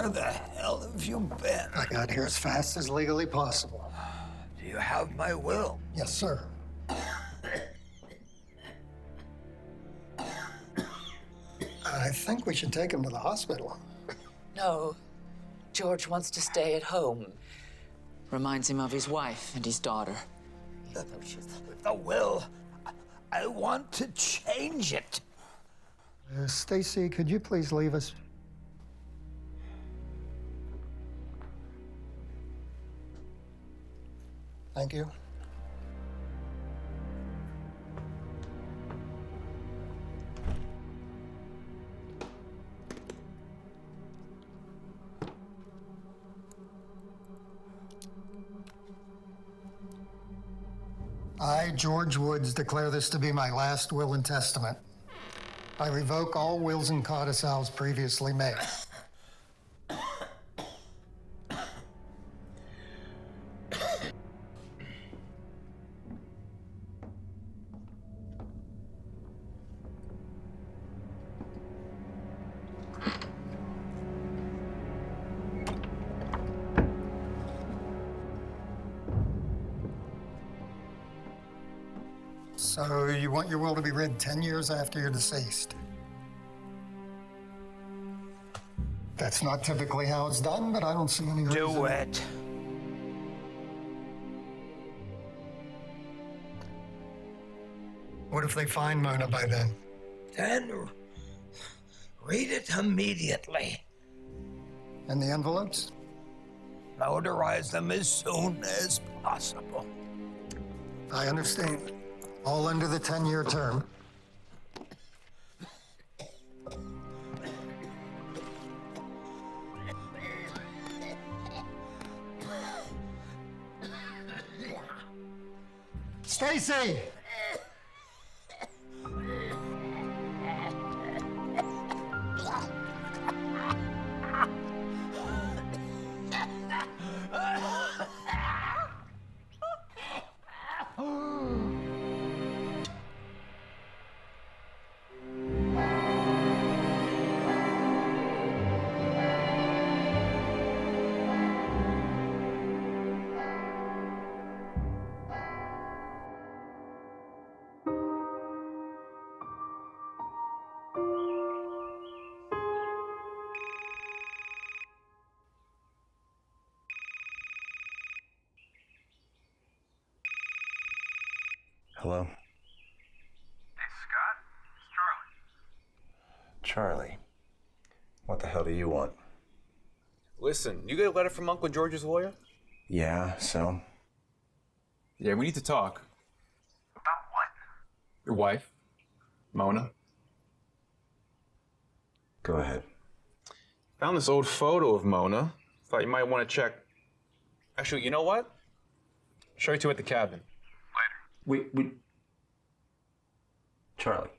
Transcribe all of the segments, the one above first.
Where the hell have you been? I got here as fast as legally possible. Do you have my will? Yes, sir. I think we should take him to the hospital. No. George wants to stay at home. Reminds him of his wife and his daughter. The will. I want to change it. Stacy, could you please leave us? Thank you. I, George Woods, declare this to be my last will and testament. I revoke all wills and codicils previously made. So you want your will to be read 10 years after you're deceased? That's not typically how it's done, but I don't see any reason. Do it. What if they find Mona by then? Then read it immediately. And the envelopes? Notarize them as soon as possible. I understand. All under the 10-year term. Stacy! Hello? Hey, Scott. It's Charlie. Charlie. What the hell do you want? Listen, you get a letter from Uncle George's lawyer? Yeah, so? Yeah, we need to talk. About what? Your wife, Mona. Go ahead. Found this old photo of Mona. Thought you might want to check. Actually, you know what? Show you two at the cabin. Wait. Charlie.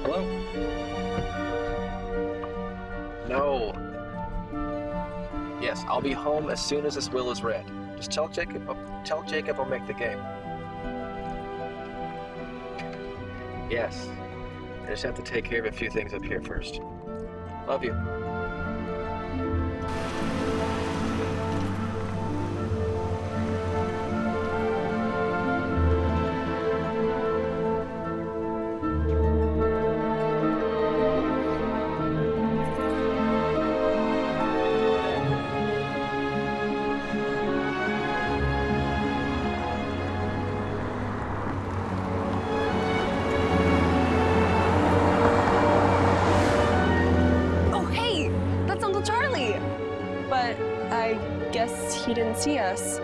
Hello? No. Yes, I'll be home as soon as this will is read. Just tell Jacob I'll make the game. Yes. I just have to take care of a few things up here first. Love you. see us.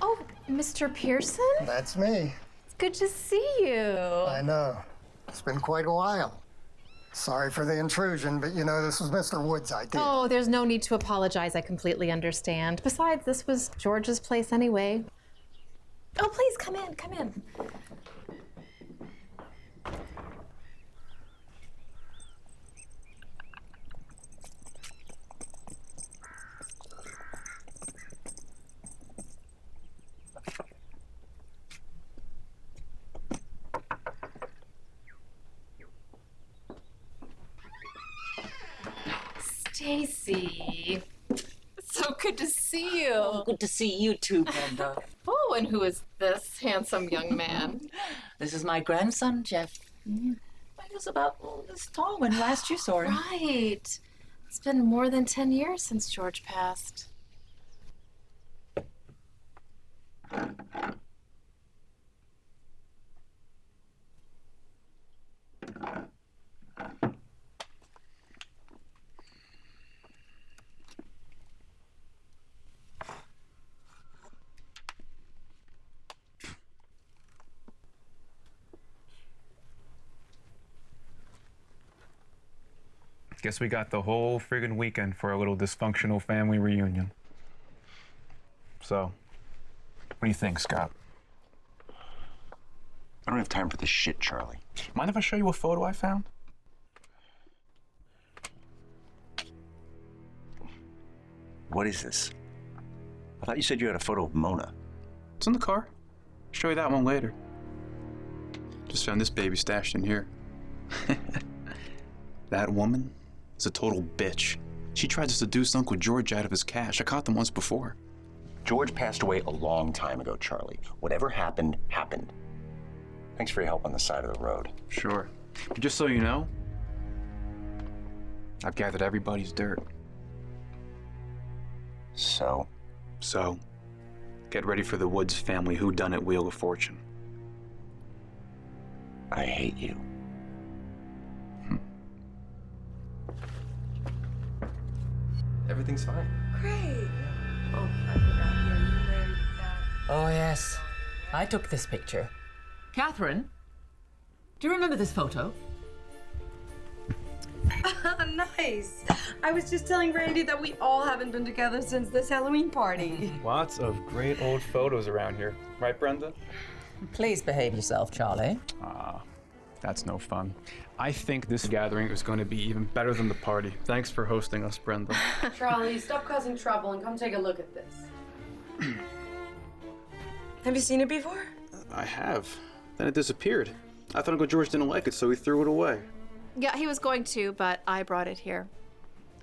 Oh, Mr. Pearson? That's me. It's good to see you. I know. It's been quite a while. Sorry for the intrusion, but you know, this was Mr. Wood's idea. Oh, there's no need to apologize. I completely understand. Besides, this was George's place anyway. Oh, please, come in, come in. Stacy, so good to see you. Oh, good to see you too, Brenda. Oh, and who is this handsome young man? This is my grandson, Jeff. He was about this tall when last you saw him. Right. It's been more than 10 years since George passed. Guess we got the whole friggin' weekend for a little dysfunctional family reunion. So, what do you think, Scott? I don't have time for this shit, Charlie. Mind if I show you a photo I found? What is this? I thought you said you had a photo of Mona. It's in the car. Show you that one later. Just found this baby stashed in here. That woman is a total bitch. She tried to seduce Uncle George out of his cash. I caught them once before. George passed away a long time ago, Charlie. Whatever happened, happened. Thanks for your help on the side of the road. Sure. But just so you know, I've gathered everybody's dirt. So, get ready for the Woods family whodunit Wheel of Fortune. I hate you. Everything's fine. Great. Oh, I forgot. Yeah, you married that. Oh, yes. I took this picture. Catherine, do you remember this photo? Nice. I was just telling Randy that we all haven't been together since this Halloween party. Lots of great old photos around here. Right, Brenda? Please behave yourself, Charlie. That's no fun. I think this gathering is going to be even better than the party. Thanks for hosting us, Brenda. Charlie, stop causing trouble and come take a look at this. Have you seen it before? I have. Then it disappeared. I thought Uncle George didn't like it, so he threw it away. Yeah, he was going to, but I brought it here.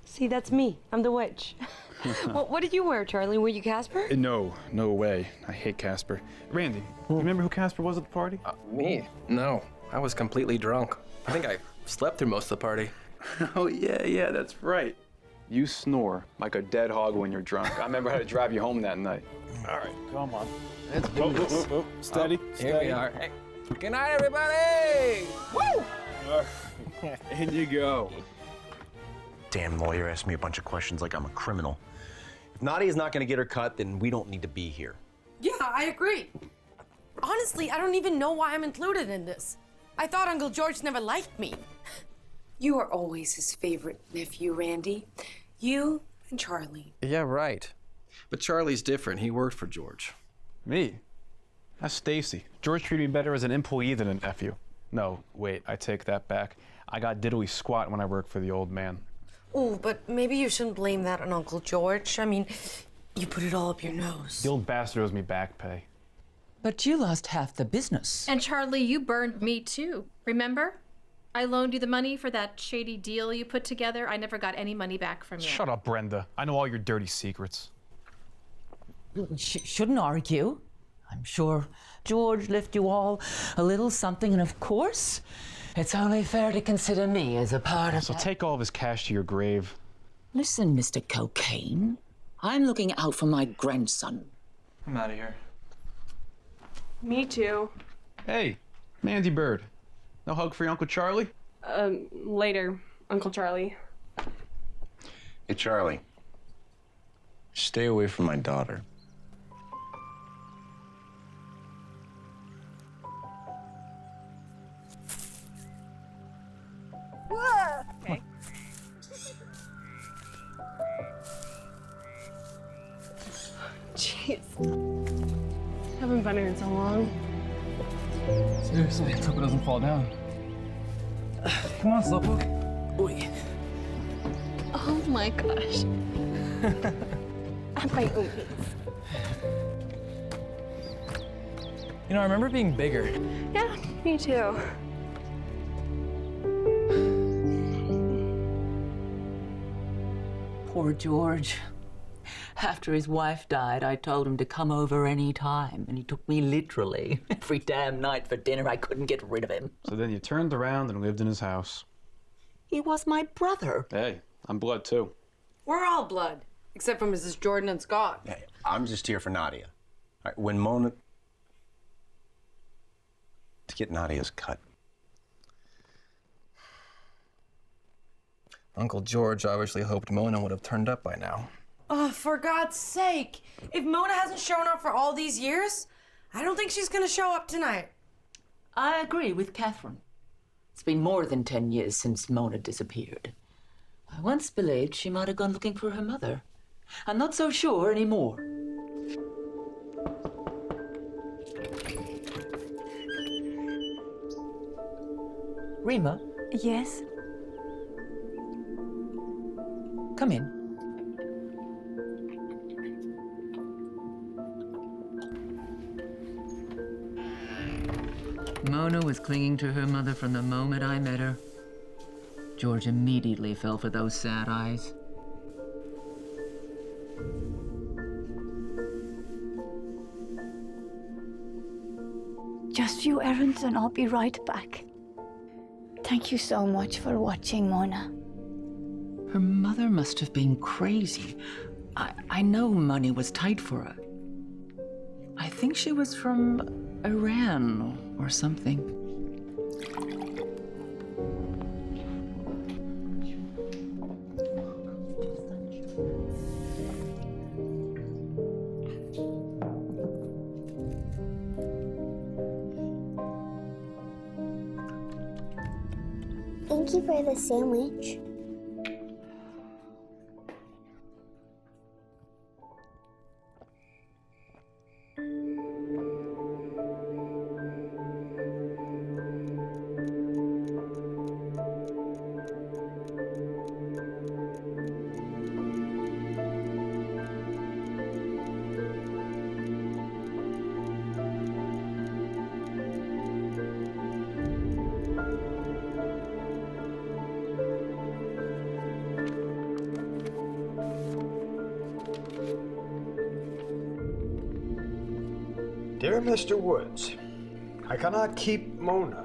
See, that's me. I'm the witch. Well, what did you wear, Charlie? Were you Casper? No way. I hate Casper. Randy, you remember who Casper was at the party? Me? No. I was completely drunk. I think I slept through most of the party. Oh, yeah, that's right. You snore like a dead hog when you're drunk. I remember how to drive you home that night. All right, come on. Let's do this. Steady, Here we are. Hey. Good night, everybody! Woo! In you go. Damn lawyer asked me a bunch of questions like I'm a criminal. If Nadia's not gonna get her cut, then we don't need to be here. Yeah, I agree. Honestly, I don't even know why I'm included in this. I thought Uncle George never liked me. You are always his favorite nephew, Randy. You and Charlie. Yeah, right. But Charlie's different. He worked for George. Me? That's Stacy. George treated me better as an employee than a nephew. No, wait, I take that back. I got diddly squat when I worked for the old man. Oh, but maybe you shouldn't blame that on Uncle George. I mean, you put it all up your nose. The old bastard owes me back pay. But you lost half the business. And Charlie, you burned me too. Remember? I loaned you the money for that shady deal you put together. I never got any money back from you. Shut up, Brenda. I know all your dirty secrets. Shouldn't argue. I'm sure George left you all a little something, and of course, it's only fair to consider me as a part of So that. take all of his cash to your grave. Listen, Mr. Cocaine, I'm looking out for my grandson. I'm out of here. Me too. Hey, Mandy Bird. No hug for your Uncle Charlie? Later, Uncle Charlie. Hey, Charlie. Stay away from my daughter. Okay. Jeez. Haven't been here in so long. Seriously, let's hope it doesn't fall down. Come on, Slowpoke. Oi. Oh my gosh. At my own pace. You know, I remember being bigger. Yeah, me too. Poor George. After his wife died, I told him to come over any time, and he took me literally. Every damn night for dinner, I couldn't get rid of him. So then you turned around and lived in his house. He was my brother. Hey, I'm blood too. We're all blood, except for Mrs. Jordan and Scott. Hey, I'm just here for Nadia. All right, when Mona... To get Nadia's cut. Uncle George obviously hoped Mona would have turned up by now. Oh, for God's sake. If Mona hasn't shown up for all these years, I don't think she's gonna show up tonight. I agree with Catherine. It's been more than 10 years since Mona disappeared. I once believed she might have gone looking for her mother. I'm not so sure anymore. Rima, Yes? come in. Mona was clinging to her mother from the moment I met her. George immediately fell for those sad eyes. Just few errands and I'll be right back. Thank you so much for watching, Mona. Her mother must have been crazy. I know money was tight for her. I think she was from Iran or something. Thank you for the sandwich. Dear Mr. Woods, I cannot keep Mona.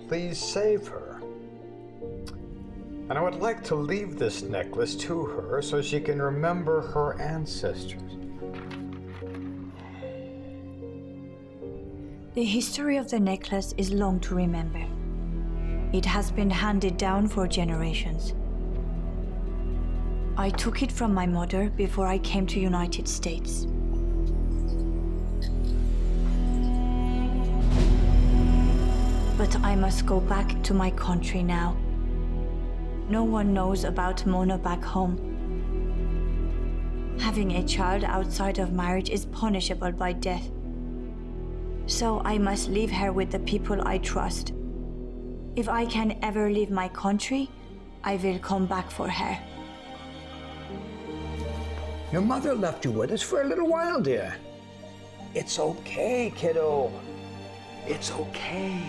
Please save her. And I would like to leave this necklace to her so she can remember her ancestors. The history of the necklace is long to remember. It has been handed down for generations. I took it from my mother before I came to United States. But I must go back to my country now. No one knows about Mona back home. Having a child outside of marriage is punishable by death. So I must leave her with the people I trust. If I can ever leave my country, I will come back for her. Your mother left you with us for a little while, dear. It's okay, kiddo. It's okay.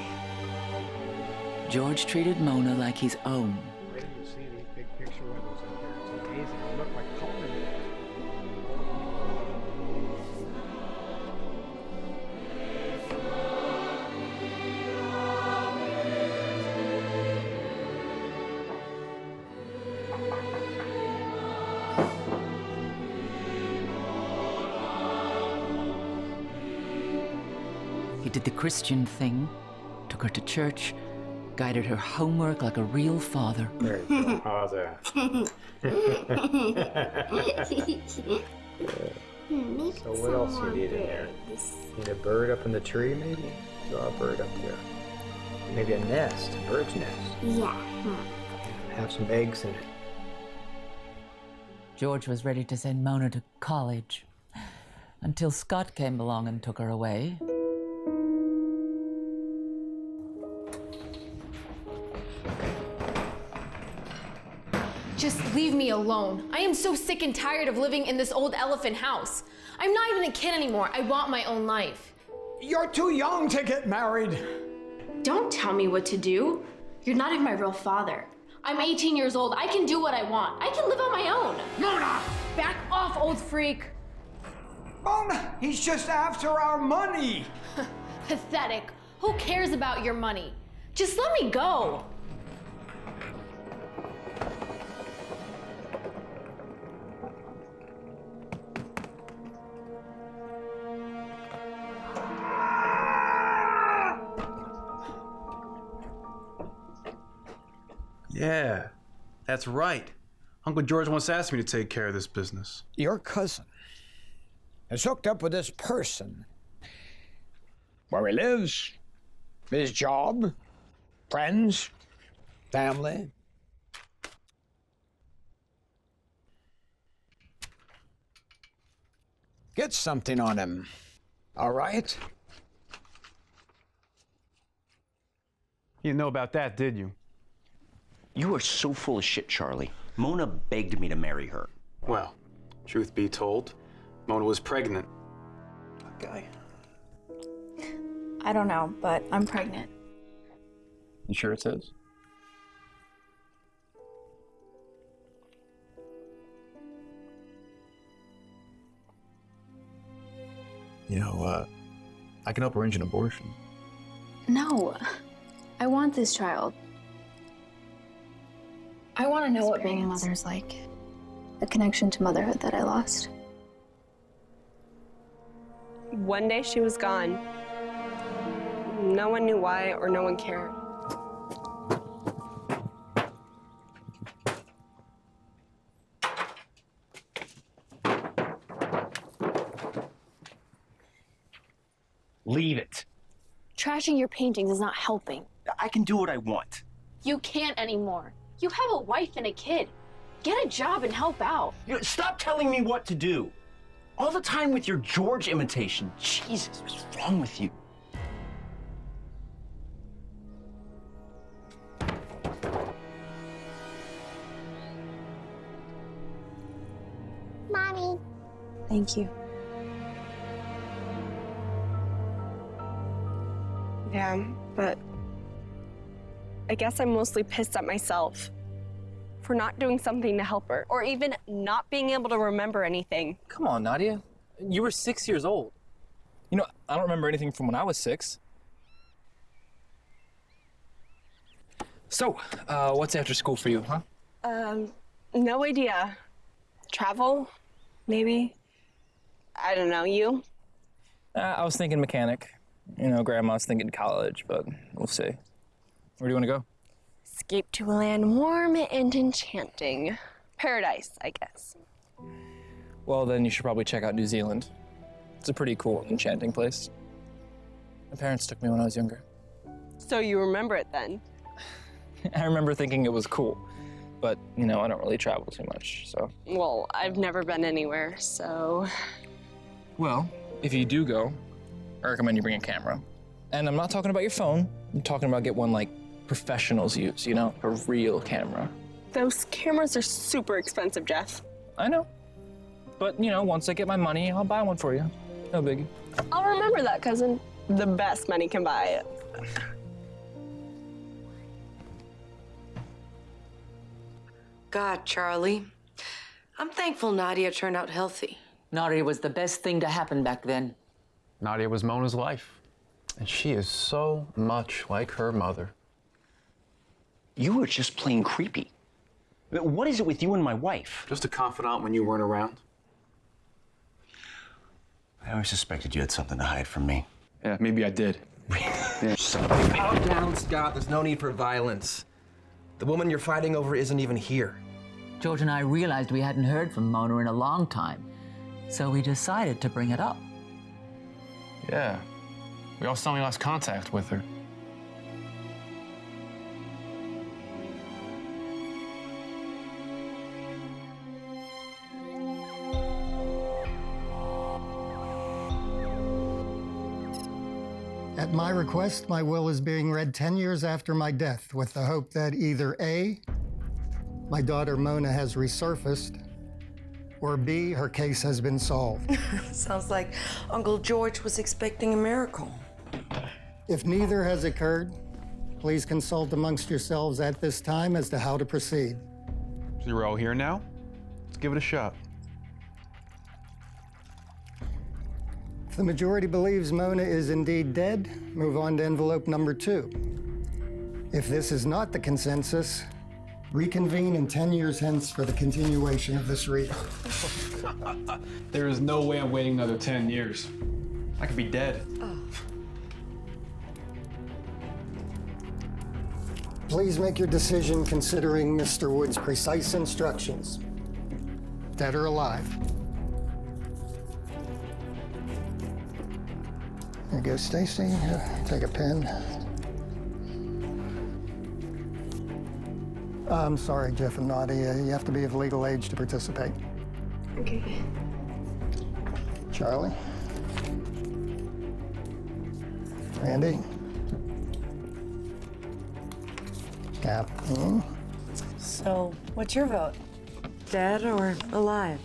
George treated Mona like his own. Wait till you see these big picture windows in here. It's amazing. They look like color. He did the Christian thing, took her to church, guided her homework like a real father. There you go. Father. So what else you need in there? Need a bird up in the tree, maybe? Draw a bird up there. Maybe a nest, a bird's nest. Yeah. Have some eggs in it. George was ready to send Mona to college until Scott came along and took her away. Just leave me alone. I am so sick and tired of living in this old elephant house. I'm not even a kid anymore. I want my own life. You're too young to get married. Don't tell me what to do. You're not even my real father. I'm 18 years old. I can do what I want. I can live on my own. Mona! Back off, old freak. Mona, he's just after our money. Pathetic. Who cares about your money? Just let me go. Yeah, that's right. Uncle George once asked me to take care of this business. Your cousin is hooked up with this person. Where he lives, his job, friends, family. Get something on him, all right? You didn't know about that, did you? You are so full of shit, Charlie. Mona begged me to marry her. Well, truth be told, Mona was pregnant. Okay. I don't know, but I'm pregnant. You sure it says? You know, I can help arrange an abortion. No, I want this child. I want to know what being a mother is like. The connection to motherhood that I lost. One day she was gone. No one knew why or no one cared. Leave it. Trashing your paintings is not helping. I can do what I want. You can't anymore. You have a wife and a kid. Get a job and help out. Stop telling me what to do. All the time with your George imitation. Jesus, what's wrong with you? Mommy. Thank you. Yeah, but I guess I'm mostly pissed at myself for not doing something to help her, or even not being able to remember anything. Come on, Nadia. You were 6 years old. You know, I don't remember anything from when I was 6. So, what's after school for you, huh? No idea. Travel? Maybe? I don't know, you? I was thinking mechanic. You know, Grandma's thinking college, but we'll see. Where do you want to go? Escape to a land warm and enchanting. Paradise, I guess. Well, then you should probably check out New Zealand. It's a pretty cool, enchanting place. My parents took me when I was younger. So you remember it then? I remember thinking it was cool, but, you know, I don't really travel too much, so. Well, I've never been anywhere, so... Well, if you do go, I recommend you bring a camera. And I'm not talking about your phone. I'm talking about get one like professionals use, you know, a real camera. Those cameras are super expensive, Jeff. I know. But, you know, once I get my money, I'll buy one for you. No biggie. I'll remember that, cousin. The best money can buy it. God, Charlie. I'm thankful Nadia turned out healthy. Nadia was the best thing to happen back then. Nadia was Mona's life. And she is so much like her mother. You were just plain creepy. What is it with you and my wife? Just a confidant when you weren't around. I always suspected you had something to hide from me. Yeah, maybe I did. Calm down, Scott. There's no need for violence. The woman you're fighting over isn't even here. George and I realized we hadn't heard from Mona in a long time, so we decided to bring it up. Yeah. We all suddenly lost contact with her. At my request, my will is being read 10 years after my death with the hope that either A, my daughter Mona has resurfaced, or B, her case has been solved. Sounds like Uncle George was expecting a miracle. If neither has occurred, please consult amongst yourselves at this time as to how to proceed. So you're all here now? Let's give it a shot. If the majority believes Mona is indeed dead, move on to envelope number 2. If this is not the consensus, reconvene in 10 years hence for the continuation of this reading. There is no way I'm waiting another 10 years. I could be dead. Please make your decision considering Mr. Wood's precise instructions. Dead or alive. There you go, Stacy. Take a pen. I'm sorry, Jeff and Nadia. You have to be of legal age to participate. Okay. Charlie. Randy. Captain. So, what's your vote? Dead or alive?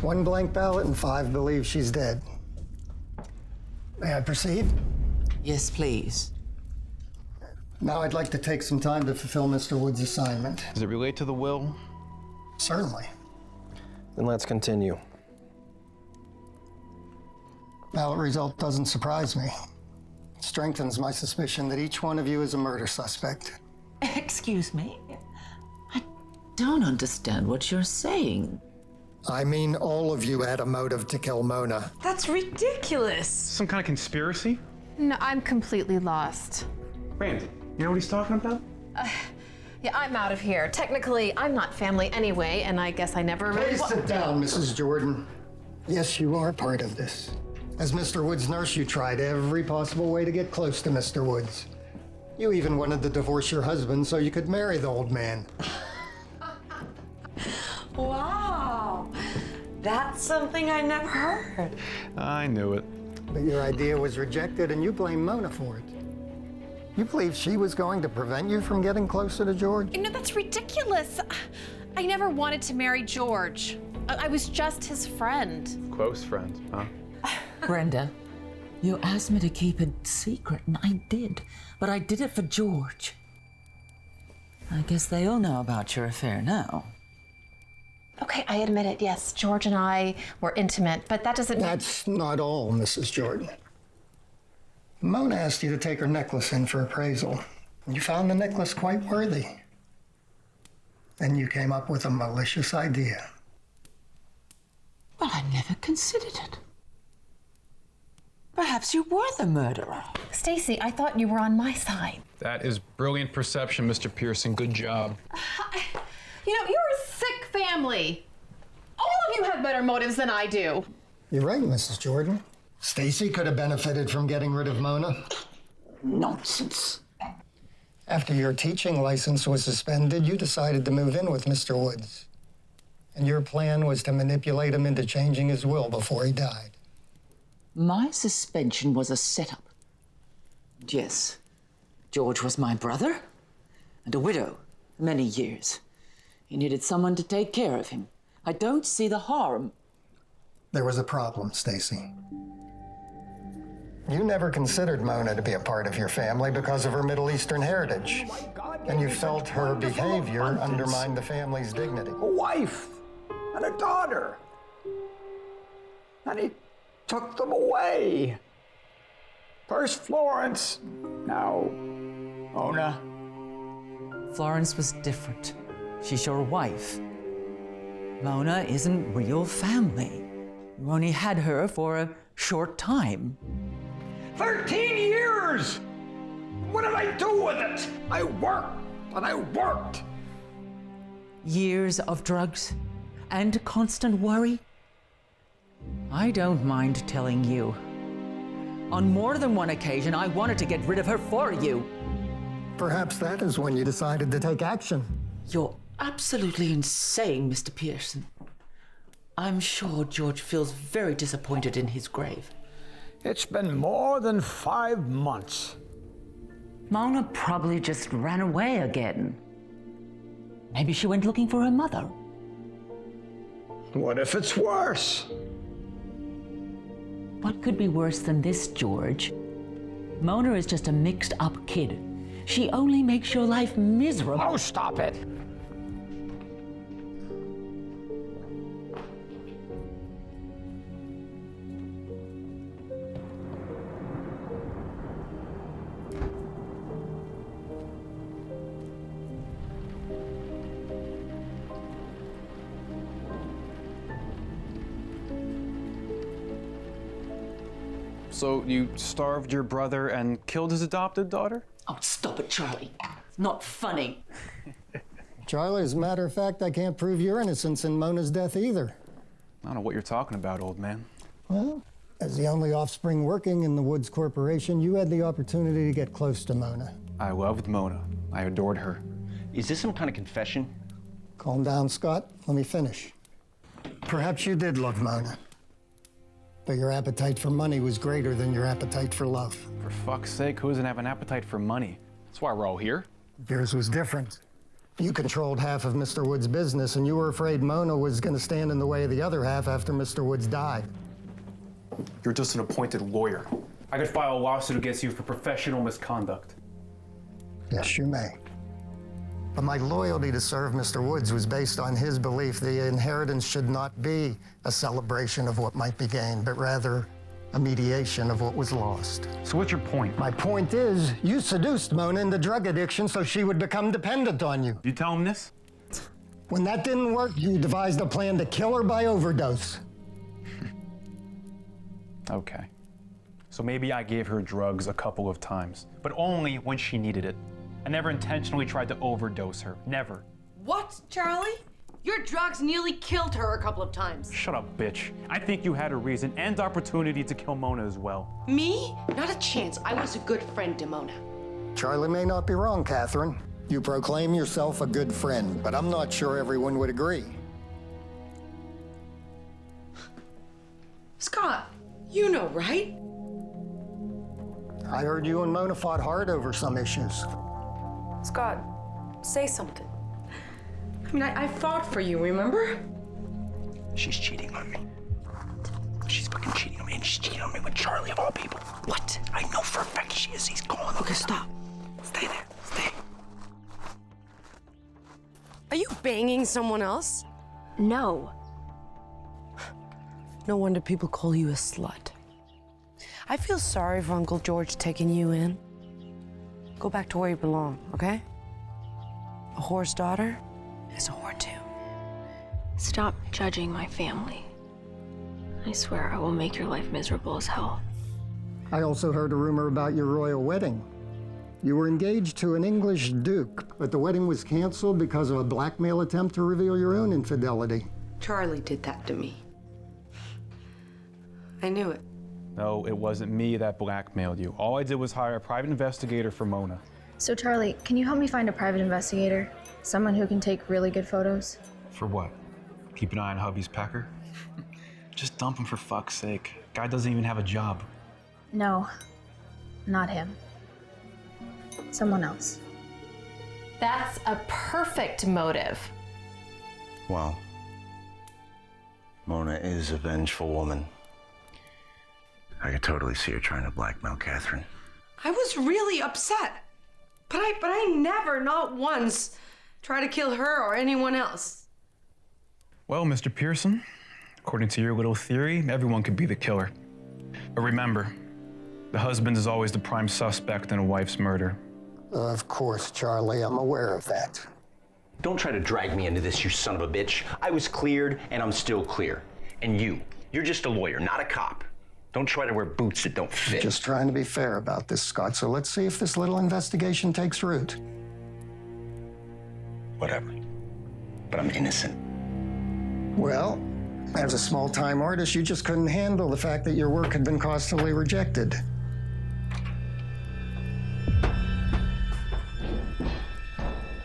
One blank ballot and 5 believe she's dead. May I proceed? Yes, please. Now I'd like to take some time to fulfill Mr. Wood's assignment. Does it relate to the will? Certainly. Then let's continue. Ballot result doesn't surprise me. It strengthens my suspicion that each one of you is a murder suspect. Excuse me? I don't understand what you're saying. I mean, all of you had a motive to kill Mona. That's ridiculous. Some kind of conspiracy? No, I'm completely lost. Randy, you know what he's talking about? Yeah, I'm out of here. Technically, I'm not family anyway, and I guess I never really Please sit down, Mrs. Jordan. Yes, you are part of this. As Mr. Woods' nurse, you tried every possible way to get close to Mr. Woods. You even wanted to divorce your husband so you could marry the old man. Wow. That's something I never heard. I knew it. But your idea was rejected and you blame Mona for it. You believe she was going to prevent you from getting closer to George? No, that's ridiculous. I never wanted to marry George. I was just his friend. Close friend, huh? Brenda, you asked me to keep it secret, and I did. But I did it for George. I guess they all know about your affair now. Okay, I admit it, yes. George and I were intimate, but that doesn't mean... That's not all, Mrs. Jordan. Mona asked you to take her necklace in for appraisal. You found the necklace quite worthy. Then you came up with a malicious idea. Well, I never considered it. Perhaps you were the murderer. Stacy, I thought you were on my side. That is brilliant perception, Mr. Pearson. Good job. You know, you're a sick family. All of you have better motives than I do. You're right, Mrs. Jordan. Stacy could have benefited from getting rid of Mona. Nonsense. After your teaching license was suspended, you decided to move in with Mr. Woods. And your plan was to manipulate him into changing his will before he died. My suspension was a setup. And yes, George was my brother and a widow for many years. He needed someone to take care of him. I don't see the harm. There was a problem, Stacy. You never considered Mona to be a part of your family because of her Middle Eastern heritage. And you felt her behavior undermined the family's dignity. A wife and a daughter. And he took them away. First Florence, now Mona. Florence was different. She's your wife. Mona isn't real family. You only had her for a short time. 13 years! What did I do with it? I worked and I worked. Years of drugs and constant worry. I don't mind telling you. On more than one occasion, I wanted to get rid of her for you. Perhaps that is when you decided to take action. You're absolutely insane, Mr. Pearson. I'm sure George feels very disappointed in his grave. It's been more than 5 months. Mona probably just ran away again. Maybe she went looking for her mother. What if it's worse? What could be worse than this, George? Mona is just a mixed-up kid. She only makes your life miserable. Oh, stop it! So you starved your brother and killed his adopted daughter? Oh, stop it, Charlie. It's not funny. Charlie, as a matter of fact, I can't prove your innocence in Mona's death either. I don't know what you're talking about, old man. Well, as the only offspring working in the Woods Corporation, you had the opportunity to get close to Mona. I loved Mona. I adored her. Is this some kind of confession? Calm down, Scott. Let me finish. Perhaps you did love Mona, but your appetite for money was greater than your appetite for love. For fuck's sake, who doesn't have an appetite for money? That's why we're all here. Yours was different. You controlled half of Mr. Woods' business, and you were afraid Mona was going to stand in the way of the other half after Mr. Woods died. You're just an appointed lawyer. I could file a lawsuit against you for professional misconduct. Yes, you may. But my loyalty to serve Mr. Woods was based on his belief the inheritance should not be a celebration of what might be gained, but rather a mediation of what was lost. So what's your point? My point is, you seduced Mona into drug addiction so she would become dependent on you. You tell him this? When that didn't work, you devised a plan to kill her by overdose. Okay. So maybe I gave her drugs a couple of times, but only when she needed it. I never intentionally tried to overdose her. Never. What, Charlie? Your drugs nearly killed her a couple of times. Shut up, bitch. I think you had a reason and opportunity to kill Mona as well. Me? Not a chance. I was a good friend to Mona. Charlie may not be wrong, Catherine. You proclaim yourself a good friend, but I'm not sure everyone would agree. You know, right? I heard you and Mona fought hard over some issues. Scott, say something. I mean, I fought for you, remember? She's cheating on me. She's fucking cheating on me, and she's cheating on me with Charlie of all people. What? I know for a fact she is. He's gone. Okay, stop. Stay there. Stay. Are you banging someone else? No. No wonder people call you a slut. I feel sorry for Uncle George taking you in. Go back to where you belong, okay? A whore's daughter is a whore too. Stop judging my family. I swear I will make your life miserable as hell. I also heard a rumor about your royal wedding. You were engaged to an English duke, but the wedding was canceled because of a blackmail attempt to reveal your own infidelity. Charlie did that to me. I knew it. No, it wasn't me that blackmailed you. All I did was hire a private investigator for Mona. So Charlie, can you help me find a private investigator? Someone who can take really good photos? For what? Keep an eye on hubby's pecker? Just dump him for fuck's sake. Guy doesn't even have a job. No, not him. Someone else. That's a perfect motive. Well, Mona is a vengeful woman. I could totally see her trying to blackmail Catherine. I was really upset. But I never, not once, try to kill her or anyone else. Well, Mr. Pearson, according to your little theory, everyone could be the killer. But remember, the husband is always the prime suspect in a wife's murder. Of course, Charlie, I'm aware of that. Don't try to drag me into this, you son of a bitch. I was cleared, and I'm still clear. And you're just a lawyer, not a cop. Don't try to wear boots that don't fit. Just trying to be fair about this, Scott, so let's see if this little investigation takes root. Whatever. But I'm innocent. Well, as a small-time artist, you just couldn't handle the fact that your work had been constantly rejected.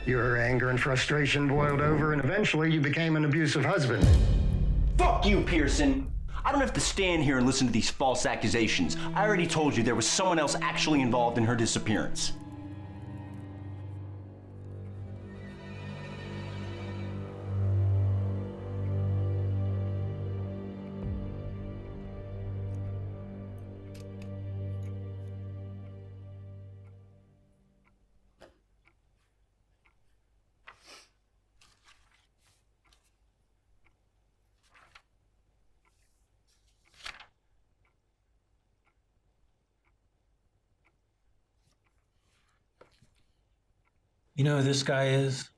Your anger and frustration boiled over, and eventually you became an abusive husband. Fuck you, Pearson! I don't have to stand here and listen to these false accusations. I already told you there was someone else actually involved in her disappearance. You know who this guy is?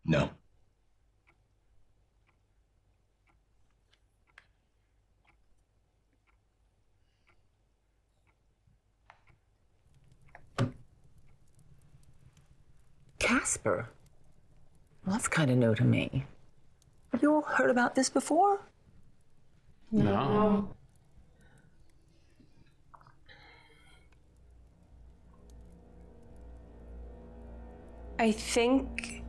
No. Casper? Well, that's kind of new to me. Have you all heard about this before? No. I think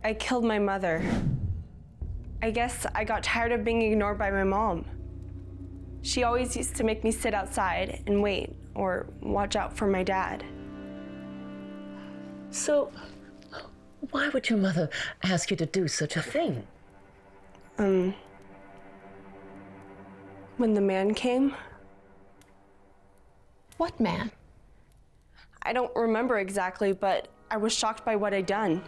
I killed my mother. I guess I got tired of being ignored by my mom. She always used to make me sit outside and wait or watch out for my dad. So, why would your mother ask you to do such a thing? When the man came. What man? I don't remember exactly, but I was shocked by what I'd done.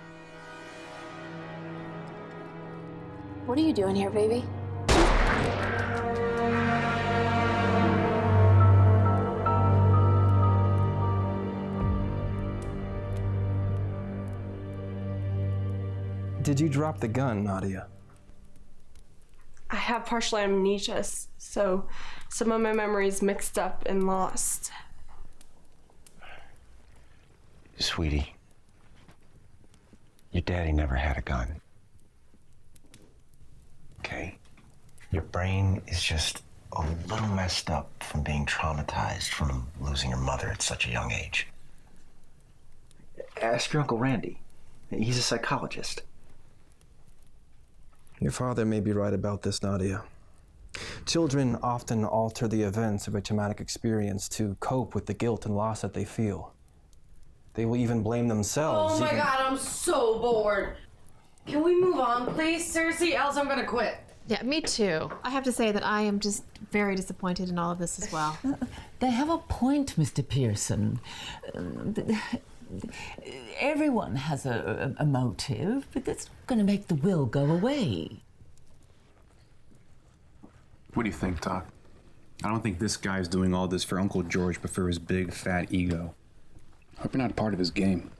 What are you doing here, baby? Did you drop the gun, Nadia? I have partial amnesia, so some of my memories mixed up and lost. Sweetie, your daddy never had a gun. Okay? Your brain is just a little messed up from being traumatized from losing your mother at such a young age. Ask your Uncle Randy. He's a psychologist. Your father may be right about this, Nadia. Children often alter the events of a traumatic experience to cope with the guilt and loss that they feel. They will even blame themselves. Oh my God, I'm so bored. Can we move on, please? Seriously, else I'm gonna quit. Yeah, me too. I have to say that I am just very disappointed in all of this as well. They have a point, Mr. Pearson. Everyone has a motive, but that's not going to make the will go away. What do you think, Doc? I don't think this guy's doing all this for Uncle George, but for his big, fat ego. Hope you're not part of his game.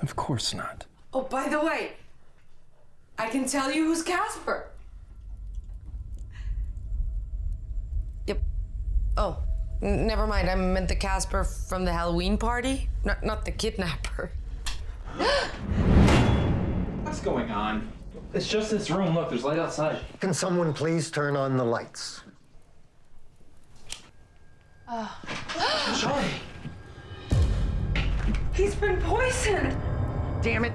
Of course not. Oh, by the way, I can tell you who's Casper. Yep. Oh, never mind. I meant the Casper from the Halloween party, not the kidnapper. What's going on? It's just this room. Look, there's light outside. Can someone please turn on the lights? Charlie. He's been poisoned. Damn it.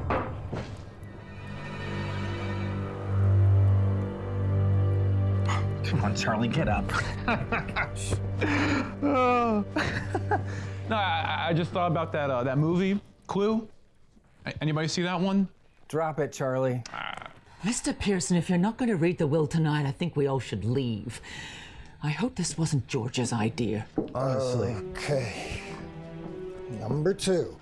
Come on, Charlie, get up. No, I just thought about that movie, Clue. Anybody see that one? Drop it, Charlie. Mr. Pearson, if you're not going to read the will tonight, I think we all should leave. I hope this wasn't George's idea. Honestly. Okay. Number 2.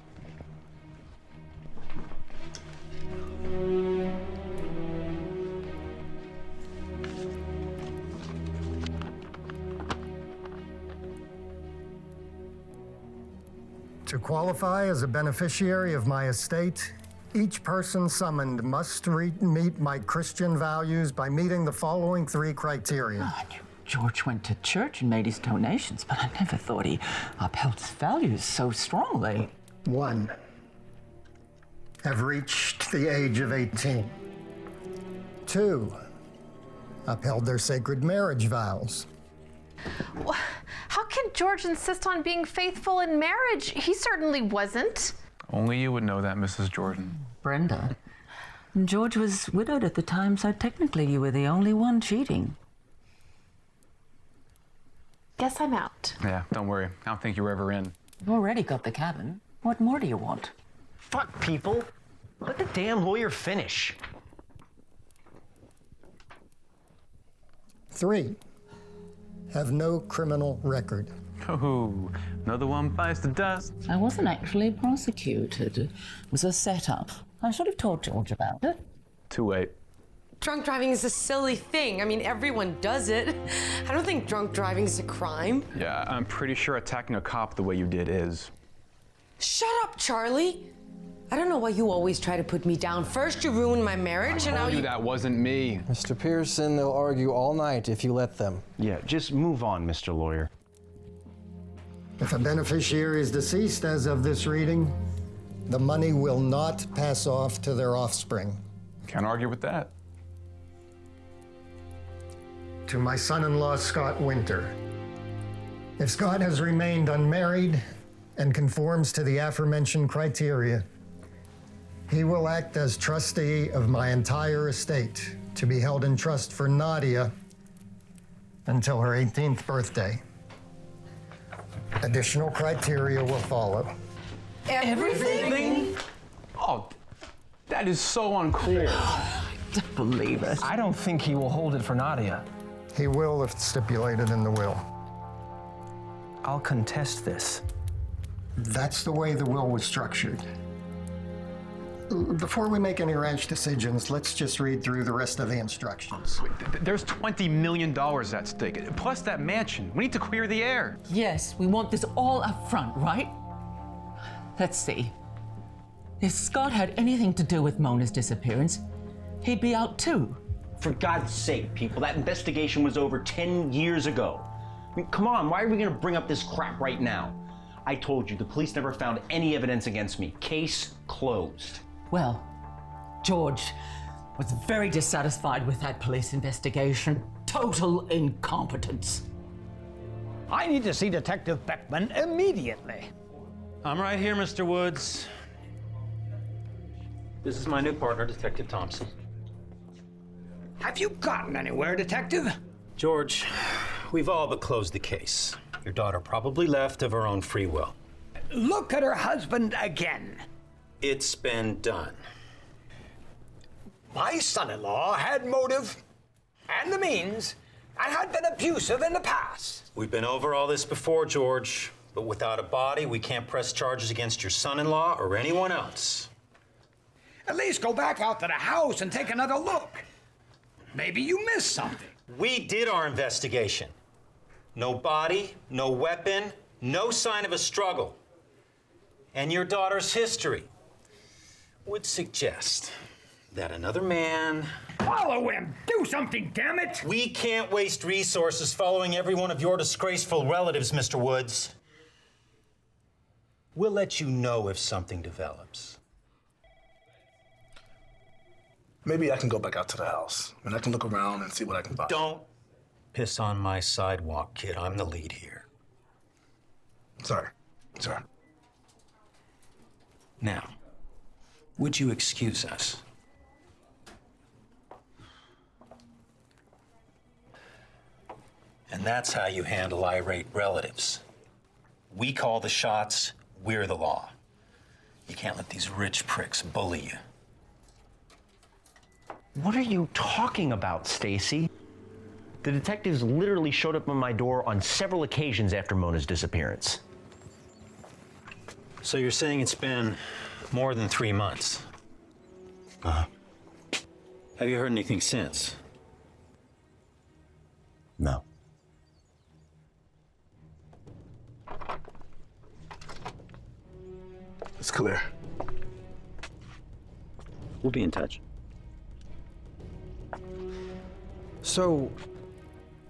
To qualify as a beneficiary of my estate, each person summoned must meet my Christian values by meeting the following 3 criteria. I knew George went to church and made his donations, but I never thought he upheld his values so strongly. 1. Have reached the age of 18. 2. Upheld their sacred marriage vows. How can George insist on being faithful in marriage? He certainly wasn't. Only you would know that, Mrs. Jordan. Brenda, George was widowed at the time, so technically you were the only one cheating. Guess I'm out. Yeah, don't worry. I don't think you were ever in. You've already got the cabin. What more do you want? Fuck people. Let the damn lawyer finish. 3. Have no criminal record. Oh, another one bites the dust. I wasn't actually prosecuted. It was a setup. I should have told George about it. Too late. Drunk driving is a silly thing. I mean, everyone does it. I don't think drunk driving is a crime. Yeah, I'm pretty sure attacking a cop the way you did is. Shut up, Charlie. I don't know why you always try to put me down. First you ruined my marriage, and now you... that wasn't me. Mr. Pearson, they'll argue all night if you let them. Yeah, just move on, Mr. Lawyer. If a beneficiary is deceased as of this reading, the money will not pass off to their offspring. Can't argue with that. To my son-in-law, Scott Winter. If Scott has remained unmarried and conforms to the aforementioned criteria, he will act as trustee of my entire estate, to be held in trust for Nadia until her 18th birthday. Additional criteria will follow. Everything? Oh, that is so uncool. I don't believe it. I don't think he will hold it for Nadia. He will if stipulated in the will. I'll contest this. That's the way the will was structured. Before we make any rash decisions, let's just read through the rest of the instructions. There's $20 million at stake, plus that mansion. We need to clear the air. Yes, we want this all up front, right? Let's see. If Scott had anything to do with Mona's disappearance, he'd be out too. For God's sake, people, that investigation was over 10 years ago. I mean, come on, why are we gonna bring up this crap right now? I told you, the police never found any evidence against me. Case closed. Well, George was very dissatisfied with that police investigation. Total incompetence. I need to see Detective Beckman immediately. I'm right here, Mr. Woods. This is my new partner, Detective Thompson. Have you gotten anywhere, Detective? George, we've all but closed the case. Your daughter probably left of her own free will. Look at her husband again. It's been done. My son-in-law had motive and the means and had been abusive in the past. We've been over all this before, George, but without a body, we can't press charges against your son-in-law or anyone else. At least go back out to the house and take another look. Maybe you missed something. We did our investigation. No body, no weapon, no sign of a struggle. And your daughter's history would suggest that another man... Follow him! Do something, damn it! We can't waste resources following every one of your disgraceful relatives, Mr. Woods. We'll let you know if something develops. Maybe I can go back out to the house, and I can look around and see what I can find. Don't piss on my sidewalk, kid. I'm the lead here. Sorry. Sorry. Now, would you excuse us? And that's how you handle irate relatives. We call the shots, we're the law. You can't let these rich pricks bully you. What are you talking about, Stacy? The detectives literally showed up on my door on several occasions after Mona's disappearance. So you're saying it's been more than 3 months? Have you heard anything since? No. It's clear. We'll be in touch. So,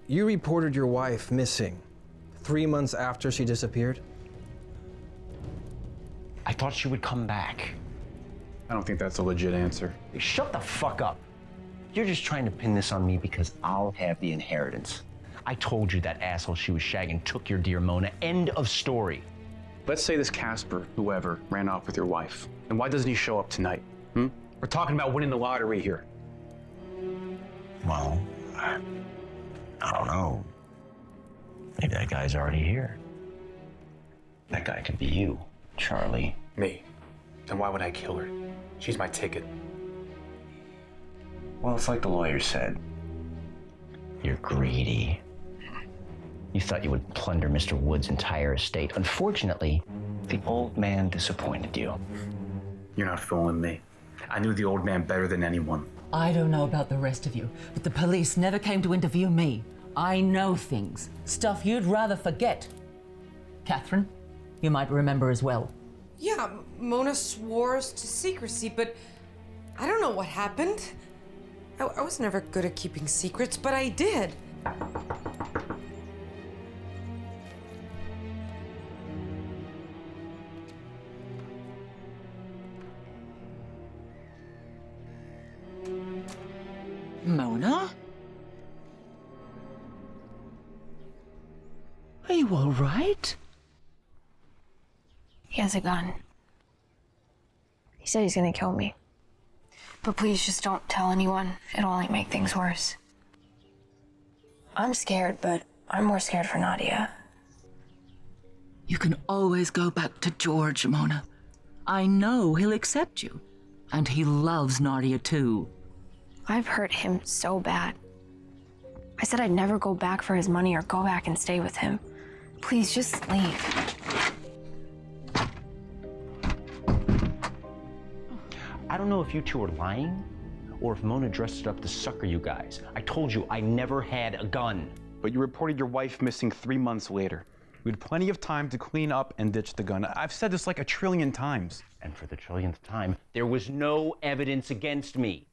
you reported your wife missing 3 months after she disappeared? I thought she would come back. I don't think that's a legit answer. Shut the fuck up. You're just trying to pin this on me because I'll have the inheritance. I told you that asshole she was shagging took your dear Mona. End of story. Let's say this Casper, whoever, ran off with your wife. And why doesn't he show up tonight? We're talking about winning the lottery here. Well, I don't know. Maybe that guy's already here. That guy could be you, Charlie. Me. Then why would I kill her? She's my ticket. Well, it's like the lawyer said. You're greedy. You thought you would plunder Mr. Wood's entire estate. Unfortunately, the old man disappointed you. You're not fooling me. I knew the old man better than anyone. I don't know about the rest of you, but the police never came to interview me. I know things. Stuff you'd rather forget. Catherine, you might remember as well. Yeah, Mona swore us to secrecy, but I don't know what happened. I was never good at keeping secrets, but I did. Mona? Are you all right? He has a gun. He said he's gonna kill me. But please just don't tell anyone. It'll only make things worse. I'm scared, but I'm more scared for Nadia. You can always go back to George, Mona. I know he'll accept you. And he loves Nadia too. I've hurt him so bad. I said I'd never go back for his money or go back and stay with him. Please, just leave. I don't know if you two are lying or if Mona dressed it up to sucker you guys. I told you I never had a gun. But you reported your wife missing 3 months later. We had plenty of time to clean up and ditch the gun. I've said this like 1 trillion times. And for the trillionth time, there was no evidence against me.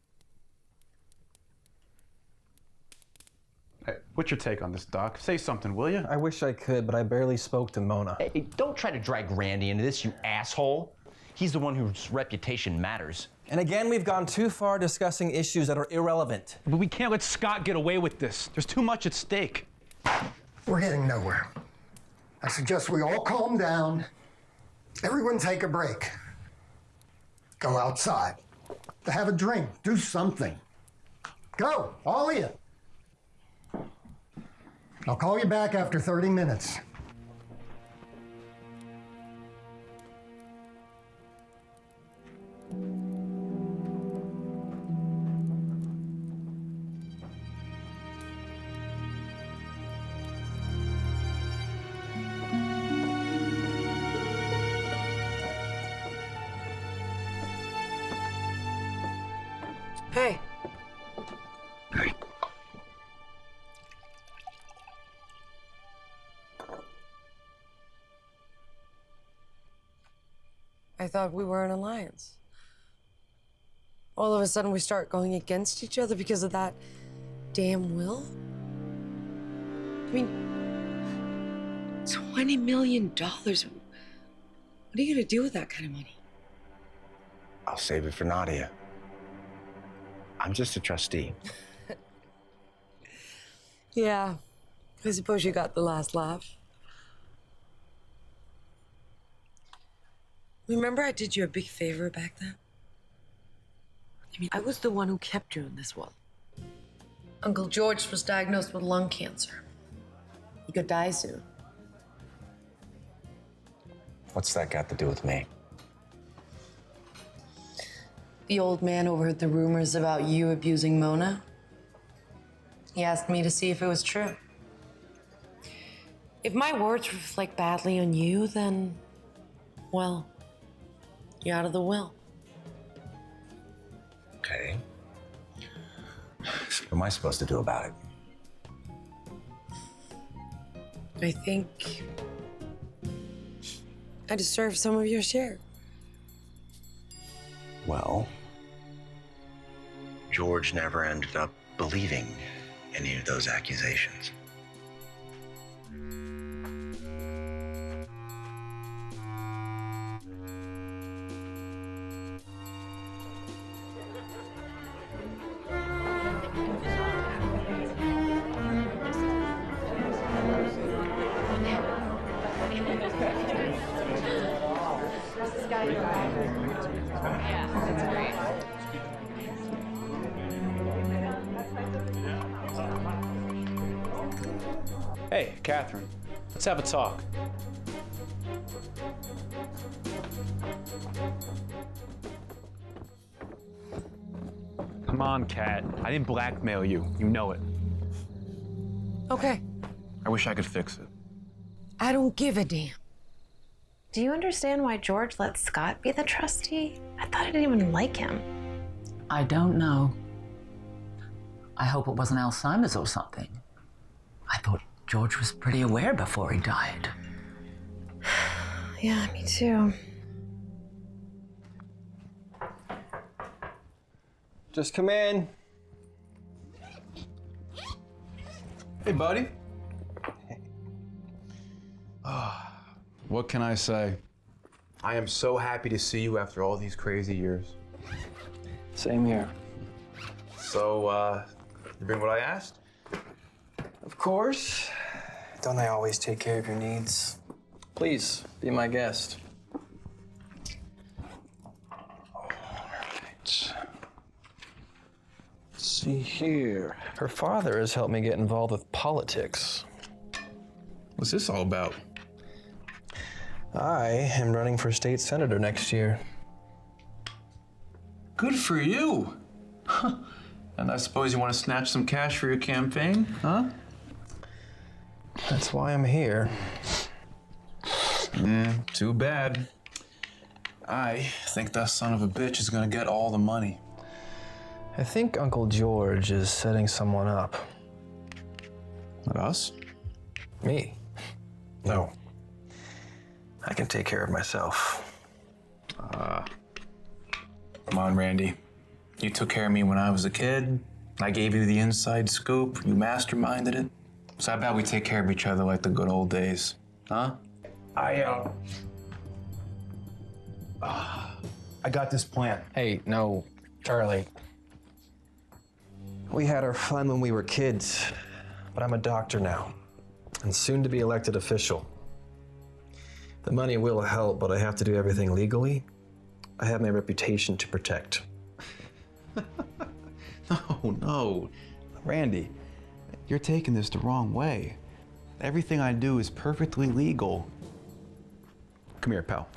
Hey, what's your take on this, Doc? Say something, will you? I wish I could, but I barely spoke to Mona. Hey, don't try to drag Randy into this, you asshole. He's the one whose reputation matters. And again, we've gone too far discussing issues that are irrelevant. But we can't let Scott get away with this. There's too much at stake. We're getting nowhere. I suggest we all calm down. Everyone take a break. Go outside. Have a drink. Do something. Go, all of you. I'll call you back after 30 minutes. Hey. I thought we were an alliance. All of a sudden we start going against each other because of that damn will? I mean, $20 million. What are you gonna do with that kind of money? I'll save it for Nadia. I'm just a trustee. Yeah, I suppose you got the last laugh. Remember I did you a big favor back then? I mean, I was the one who kept you in this will. Uncle George was diagnosed with lung cancer. He could die soon. What's that got to do with me? The old man overheard the rumors about you abusing Mona. He asked me to see if it was true. If my words reflect badly on you, then, well, you're out of the will. Okay. So what am I supposed to do about it? I think I deserve some of your share. Well, George never ended up believing any of those accusations. Hey, Catherine, let's have a talk. Come on, Kat. I didn't blackmail you. You know it. Okay, I wish I could fix it. I don't give a damn. Do you understand why George let Scott be the trustee? I thought I didn't even like him. I don't know. I hope it wasn't Alzheimer's or something. I thought George was pretty aware before he died. Yeah, me too. Just come in. Hey, buddy. What can I say? I am so happy to see you after all these crazy years. Same here. So, you bring what I asked? Of course. Don't I always take care of your needs? Please, be my guest. All right. Let's see here. Her father has helped me get involved with politics. What's this all about? I am running for state senator next year. Good for you. And I suppose you want to snatch some cash for your campaign, huh? That's why I'm here. Yeah, too bad. I think that son of a bitch is gonna get all the money. I think Uncle George is setting someone up. Not us? Me? No. I can take care of myself. Come on, Randy. You took care of me when I was a kid. I gave you the inside scoop. You masterminded it. So I bet we take care of each other like the good old days. Huh? I got this plan. Hey, no, Charlie. We had our fun when we were kids, but I'm a doctor now, and soon to be elected official. The money will help, but I have to do everything legally. I have my reputation to protect. No. Randy, you're taking this the wrong way. Everything I do is perfectly legal. Come here, pal.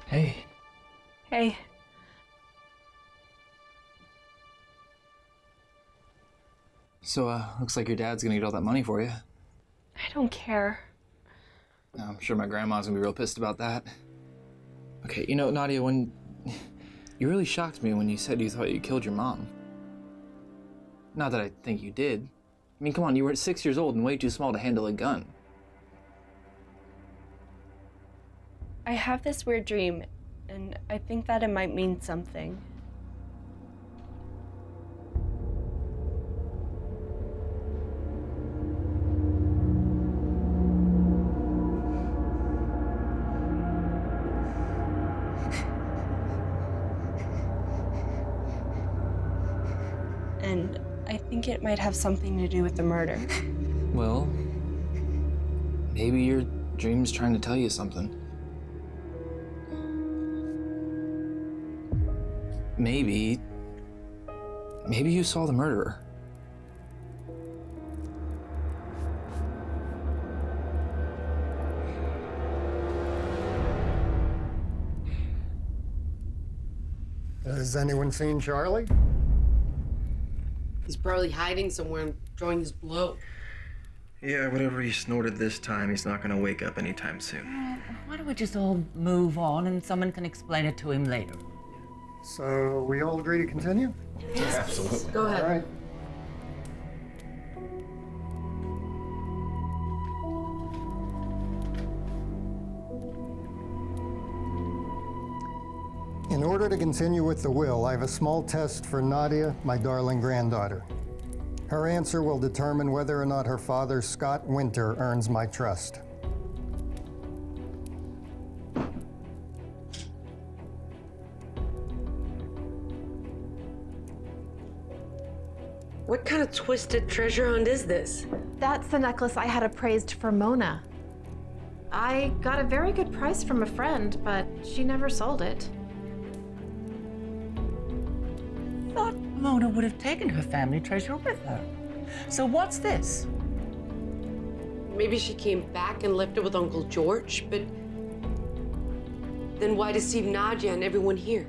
Hey. Hey. So, looks like your dad's gonna get all that money for you. I don't care. I'm sure my grandma's gonna be real pissed about that. Okay, you know, Nadia, when... You really shocked me when you said you thought you killed your mom. Not that I think you did. I mean, come on, you were 6 years old and way too small to handle a gun. I have this weird dream, and I think that it might mean something. And I think it might have something to do with the murder. Well, maybe your dream's trying to tell you something. Maybe you saw the murderer. Has anyone seen Charlie? He's probably hiding somewhere and enjoying his blow. Yeah, whatever he snorted this time, he's not gonna wake up anytime soon. Why don't we just all move on and someone can explain it to him later? So we all agree to continue? Yes. Absolutely. Go ahead. All right. In order to continue with the will, I have a small test for Nadia, my darling granddaughter. Her answer will determine whether or not her father, Scott Winter, earns my trust. What kind of twisted treasure hunt is this? That's the necklace I had appraised for Mona. I got a very good price from a friend, but she never sold it. Thought Mona would have taken her family treasure with her. So what's this? Maybe she came back and left it with Uncle George, but then why deceive Nadia and everyone here?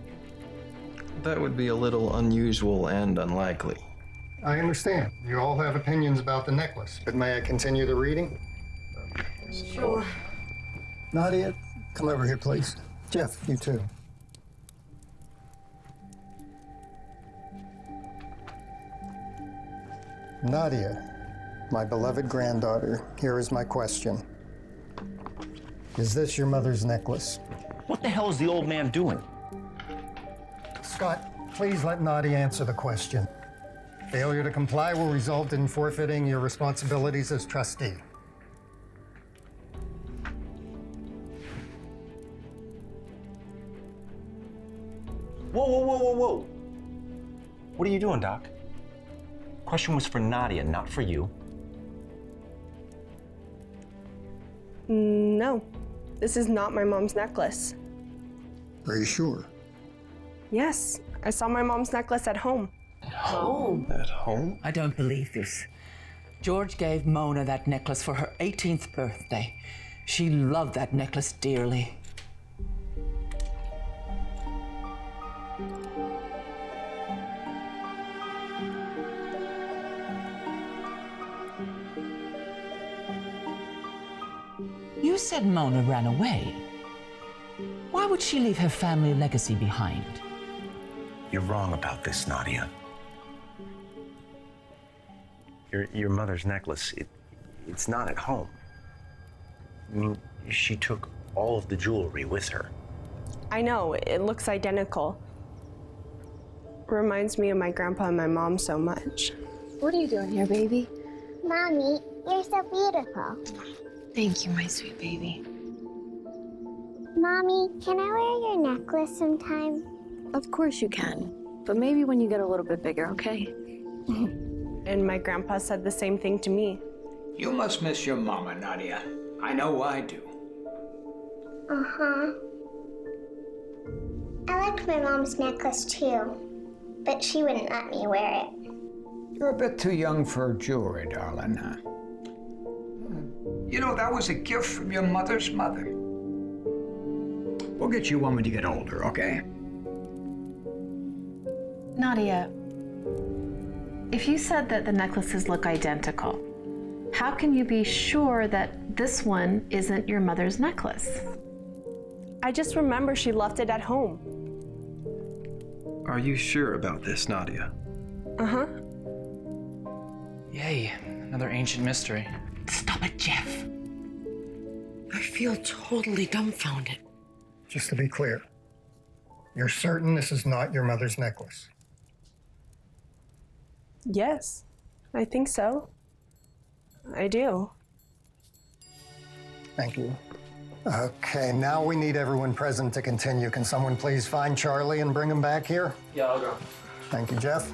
That would be a little unusual and unlikely. I understand. You all have opinions about the necklace, but may I continue the reading? Sure. Nadia, come over here, please. Jeff, you too. Nadia, my beloved granddaughter, here is my question. Is this your mother's necklace? What the hell is the old man doing? Scott, please let Nadia answer the question. Failure to comply will result in forfeiting your responsibilities as trustee. Whoa. What are you doing, Doc? Question was for Nadia, not for you. No, this is not my mom's necklace. Are you sure? Yes, I saw my mom's necklace at home. Home? At home? I don't believe this. George gave Mona that necklace for her 18th birthday. She loved that necklace dearly. You said Mona ran away. Why would she leave her family legacy behind? You're wrong about this, Nadia. Your mother's necklace, it's not at home. I mean, she took all of the jewelry with her. I know, it looks identical. Reminds me of my grandpa and my mom so much. What are you doing here, baby? Mommy, You're so beautiful. Thank you, my sweet baby. Mommy, can I wear your necklace sometime? Of course you can, but maybe when you get a little bit bigger, okay? And my grandpa said the same thing to me. You must miss your mama, Nadia. I know I do. Uh-huh. I liked my mom's necklace too, but she wouldn't let me wear it. You're a bit too young for jewelry, darling. You know, that was a gift from your mother's mother. We'll get you one when you get older, okay? Nadia, if you said that the necklaces look identical, how can you be sure that this one isn't your mother's necklace? I just remember she left it at home. Are you sure about this, Nadia? Uh-huh. Yay, another ancient mystery. Stop it, Jeff. I feel totally dumbfounded. Just to be clear, you're certain this is not your mother's necklace? Yes, I think so. I do. Thank you. Okay, now we need everyone present to continue. Can someone please find Charlie and bring him back here? Yeah, I'll go. Thank you, Jeff.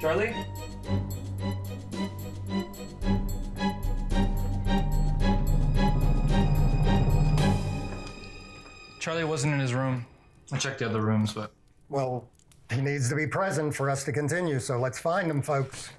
Charlie? Charlie wasn't in his room. I checked the other rooms, but... Well, he needs to be present for us to continue, so let's find him, folks.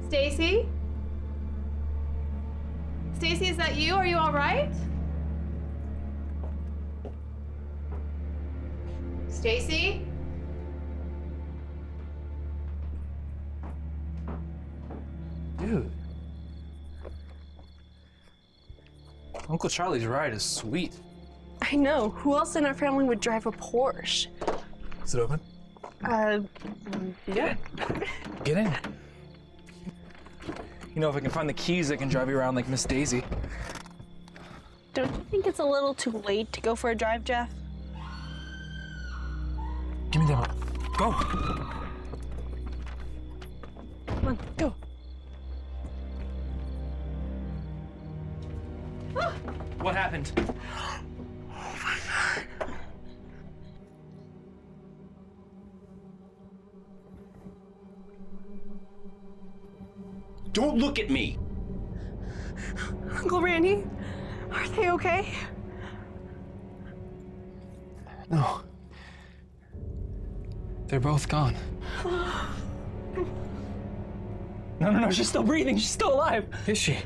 Stacy? Stacy, is that you? Are you all right? Stacy? Dude. Uncle Charlie's ride is sweet. I know. Who else in our family would drive a Porsche? Is it open? Yeah. Get in. You know, if I can find the keys, I can drive you around like Miss Daisy. Don't you think it's a little too late to go for a drive, Jeff? Give me that. Go. Come on, go. What happened? Don't look at me! Uncle Randy, are they okay? No. They're both gone. No, she's still breathing. She's still alive. Is she?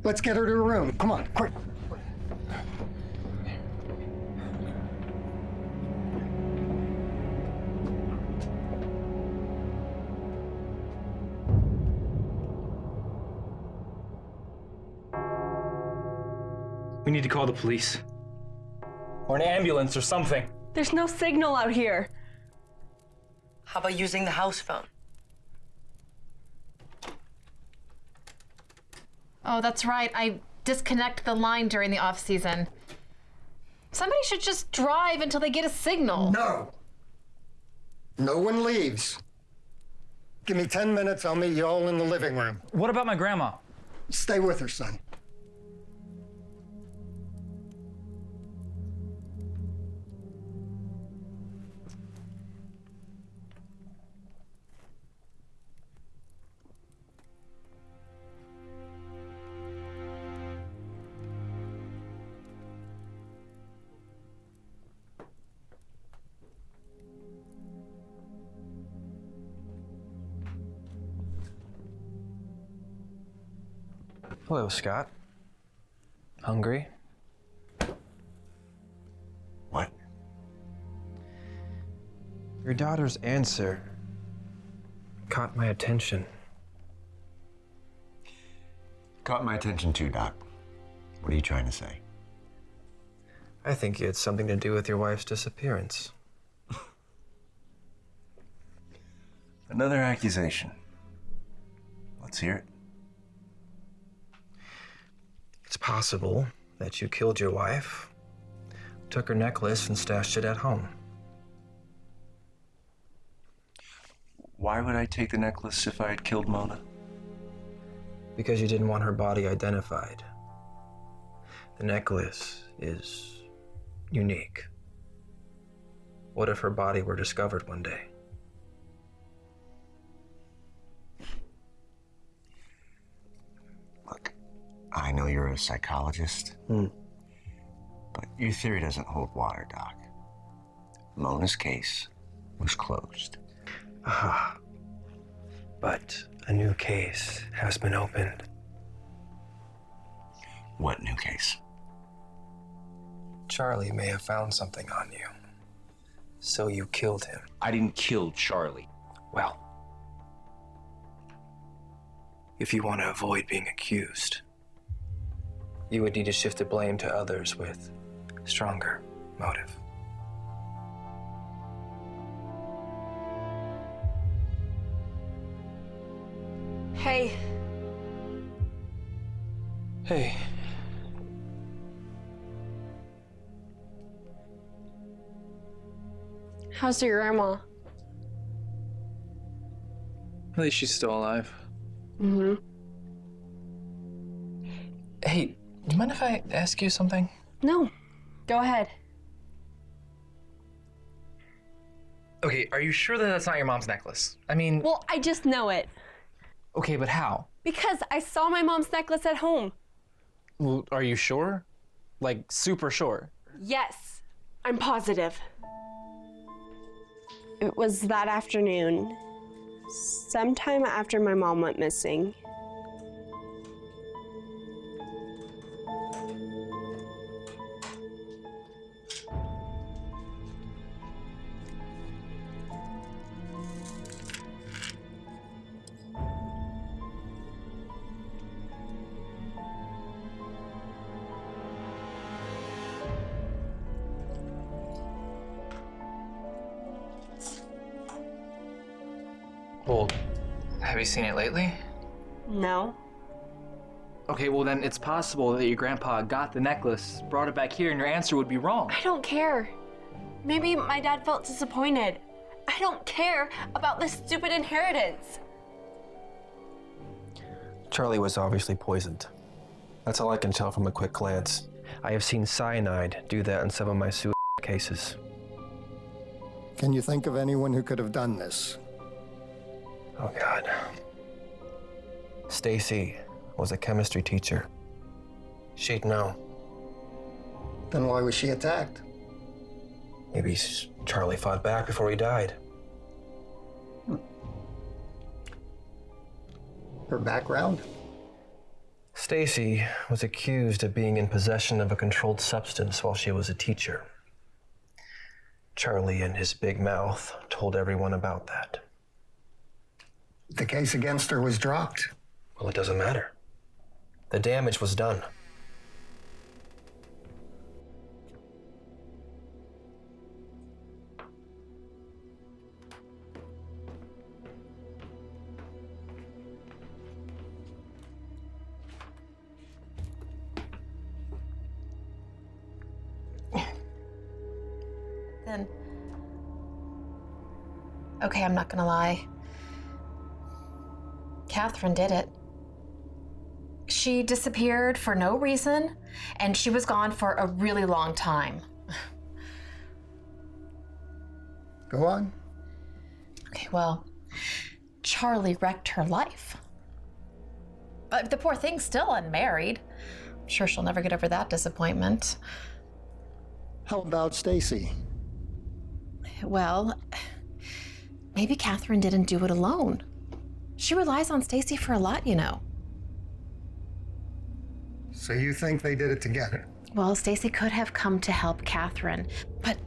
Let's get her to her room. Come on, quick. We need to call the police. Or an ambulance or something. There's no signal out here. How about using the house phone? Oh, that's right. I disconnect the line during the off-season. Somebody should just drive until they get a signal. No. No one leaves. Give me 10 minutes, I'll meet you all in the living room. What about my grandma? Stay with her, son. Hello, Scott. Hungry? What? Your daughter's answer caught my attention. Caught my attention too, Doc. What are you trying to say? I think you had something to do with your wife's disappearance. Another accusation. Let's hear it. It's possible that you killed your wife, took her necklace, and stashed it at home. Why would I take the necklace if I had killed Mona? Because you didn't want her body identified. The necklace is unique. What if her body were discovered one day? I know you're a psychologist, but your theory doesn't hold water, Doc. Mona's case was closed. Ah, but a new case has been opened. What new case? Charlie may have found something on you, so you killed him. I didn't kill Charlie. Well, if you want to avoid being accused, you would need to shift the blame to others with stronger motive. Hey. Hey. How's your grandma? At least she's still alive. Mm-hmm. Hey, do you mind if I ask you something? No. Go ahead. Okay, are you sure that that's not your mom's necklace? I mean... Well, I just know it. Okay, but how? Because I saw my mom's necklace at home. Well, are you sure? Like, super sure? Yes, I'm positive. It was that afternoon, sometime after my mom went missing. Well, have you seen it lately? No. Okay, well then it's possible that your grandpa got the necklace, brought it back here, and your answer would be wrong. I don't care. Maybe my dad felt disappointed. I don't care about this stupid inheritance. Charlie was obviously poisoned. That's all I can tell from a quick glance. I have seen cyanide do that in some of my suicide cases. Can you think of anyone who could have done this? Oh, God. Stacy was a chemistry teacher. She'd know. Then why was she attacked? Maybe Charlie fought back before he died. Her background? Stacy was accused of being in possession of a controlled substance while she was a teacher. Charlie, in his big mouth, told everyone about that. The case against her was dropped. Well, it doesn't matter. The damage was done. reason. Okay, I'm not gonna lie. Catherine did it. She disappeared for no reason, and she was gone for a really long time. Go on. Okay, well, Charlie wrecked her life. But the poor thing's still unmarried. I'm sure she'll never get over that disappointment. How about Stacy? Well, maybe Catherine didn't do it alone. She relies on Stacy for a lot, you know. So you think they did it together? Well, Stacy could have come to help Catherine, but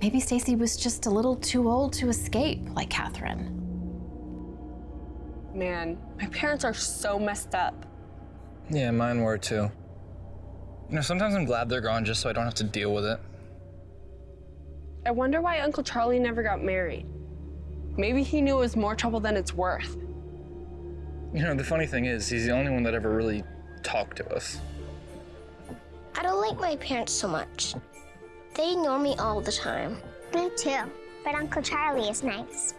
maybe Stacy was just a little too old to escape like Catherine. Man, my parents are so messed up. Yeah, mine were too. You know, sometimes I'm glad they're gone just so I don't have to deal with it. I wonder why Uncle Charlie never got married. Maybe he knew it was more trouble than it's worth. You know, the funny thing is, he's the only one that ever really talked to us. I don't like my parents so much. They ignore me all the time. Me too, but Uncle Charlie is nice.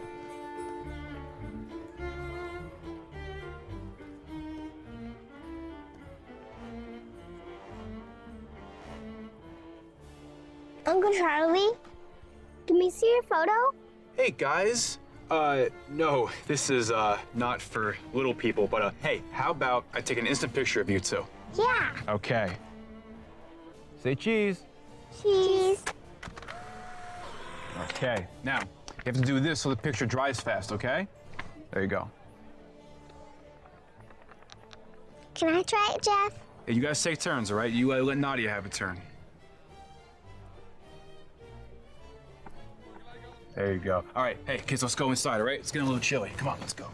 Uncle Charlie, can we see your photo? Hey, guys. No, this is, not for little people, but, hey, how about I take an instant picture of you two? Yeah. Okay. Say cheese. Cheese. Okay, now, you have to do this so the picture dries fast, okay? There you go. Can I try it, Jeff? Hey, you guys take turns, all right? You let Nadia have a turn. There you go. All right, hey, kids, let's go inside, all right? It's getting a little chilly. Come on, let's go.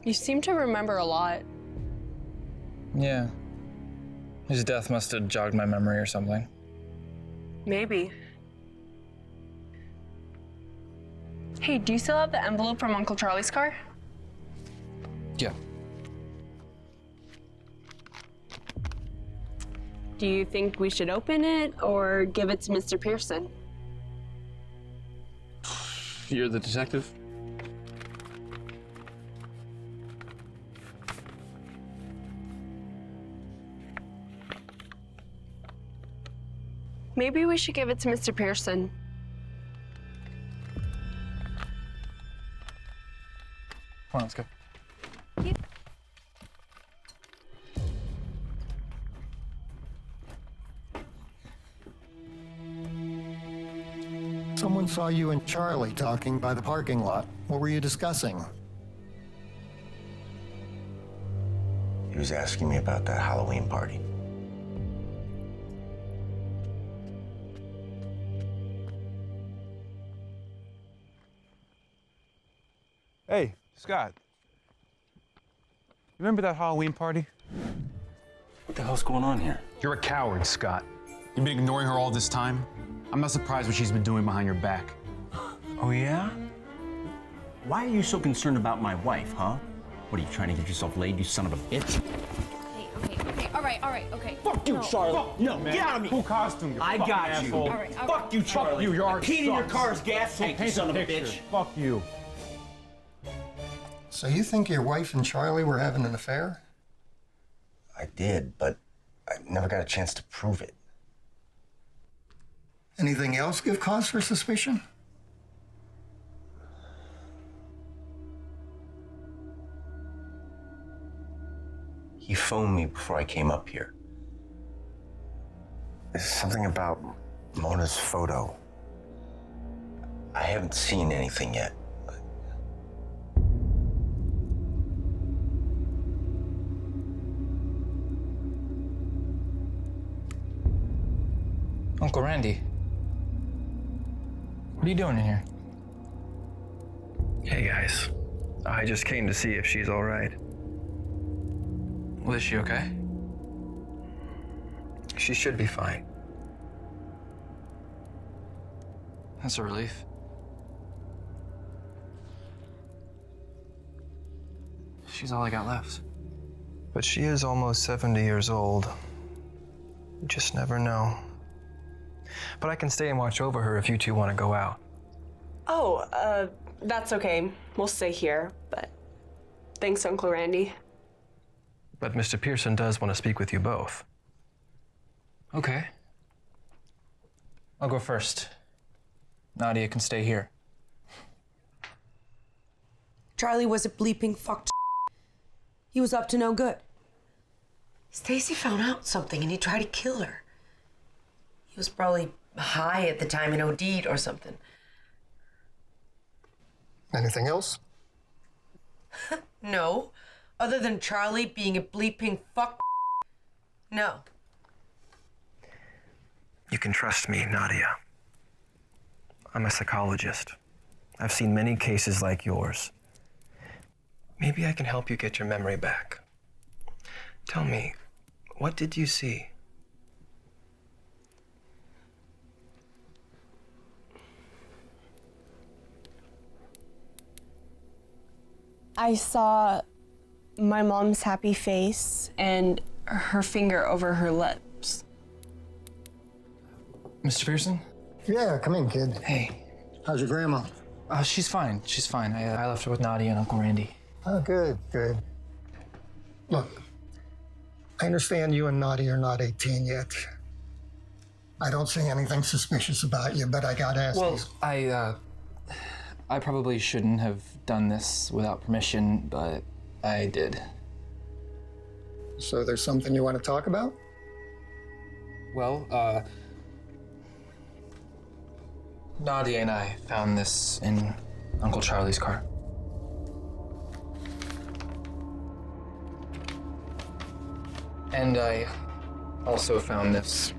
You seem to remember a lot. Yeah. His death must have jogged my memory or something. Maybe. Hey, do you still have the envelope from Uncle Charlie's car? Yeah. Do you think we should open it or give it to Mr. Pearson? You're the detective? Maybe we should give it to Mr. Pearson. Come on, let's go. Someone saw you and Charlie talking by the parking lot. What were you discussing? He was asking me about that Halloween party. Hey, Scott. Remember that Halloween party? What the hell's going on here? You're a coward, Scott. You've been ignoring her all this time. I'm not surprised what she's been doing behind your back. Oh, yeah? Why are you so concerned about my wife, huh? What, are you trying to get yourself laid, you son of a bitch? Okay. All right, okay. Fuck you, Charlie. No, get out of me. Full costume, you I fucking got you. asshole. All right. Fuck you, Charlie. Fuck you, your art Peed in your sucks. car's gas tank, you Paint son a of a picture. bitch. Fuck you. So you think your wife and Charlie were having an affair? I did, but I never got a chance to prove it. Anything else give cause for suspicion? He phoned me before I came up here. There's something about Mona's photo. I haven't seen anything yet. Uncle Randy. What are you doing in here? Hey guys, I just came to see if she's all right. Well, is she okay? She should be fine. That's a relief. She's all I got left. But she is almost 70 years old. You just never know. But I can stay and watch over her if you two want to go out. Oh, that's okay. We'll stay here, but thanks, Uncle Randy. But Mr. Pearson does want to speak with you both. Okay. I'll go first. Nadia can stay here. Charlie was a bleeping fucked. He was up to no good. Stacy found out something and he tried to kill her. He was probably high at the time and OD'd or something. Anything else? No. Other than Charlie being a bleeping fuck. No. You can trust me, Nadia. I'm a psychologist. I've seen many cases like yours. Maybe I can help you get your memory back. Tell me, what did you see? I saw my mom's happy face and her finger over her lips. Mr. Pearson? Yeah, come in, kid. Hey. How's your grandma? She's fine. She's fine. I left her with Nadia and Uncle Randy. Oh, good, good. Look, I understand you and Nadia are not 18 yet. I don't see anything suspicious about you, but I gotta ask you. Well, I probably shouldn't have done this without permission, but I did. So there's something you want to talk about? Well, Nadia and I found this in Uncle Charlie's car. And I also found this.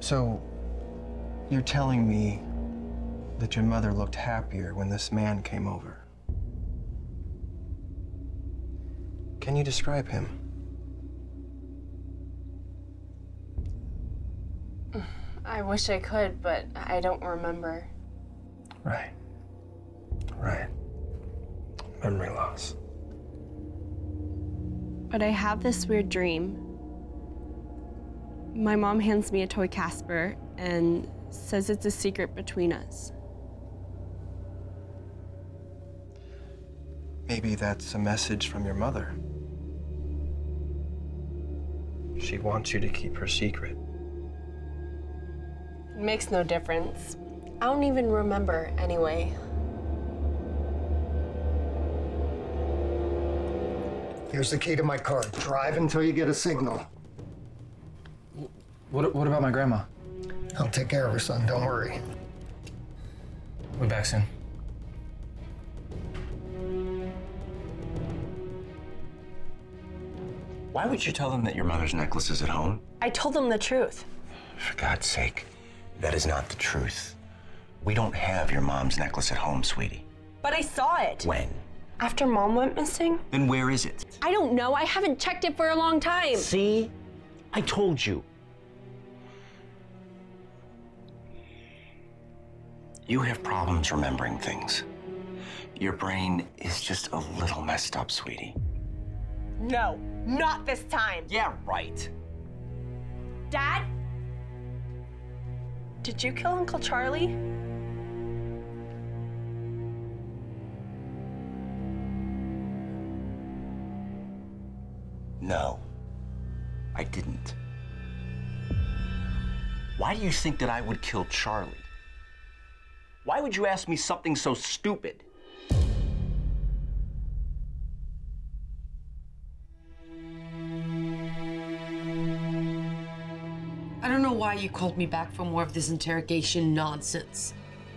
So, you're telling me that your mother looked happier when this man came over? Can you describe him? I wish I could, but I don't remember. Right. Right. Memory loss. But I have this weird dream. My mom hands me a toy Casper and says it's a secret between us. Maybe that's a message from your mother. She wants you to keep her secret. It makes no difference. I don't even remember anyway. Here's the key to my car. Drive until you get a signal. What about my grandma? I'll take care of her, son. Don't worry. We'll be back soon. Why would you tell them that your mother's necklace is at home? I told them the truth. For God's sake, that is not the truth. We don't have your mom's necklace at home, sweetie. But I saw it. When? After Mom went missing? Then where is it? I don't know. I haven't checked it for a long time. See? I told you. You have problems remembering things. Your brain is just a little messed up, sweetie. No, not this time. Yeah, right. Dad? Did you kill Uncle Charlie? No, I didn't. Why do you think that I would kill Charlie? Why would you ask me something so stupid? I don't know why you called me back for more of this interrogation nonsense.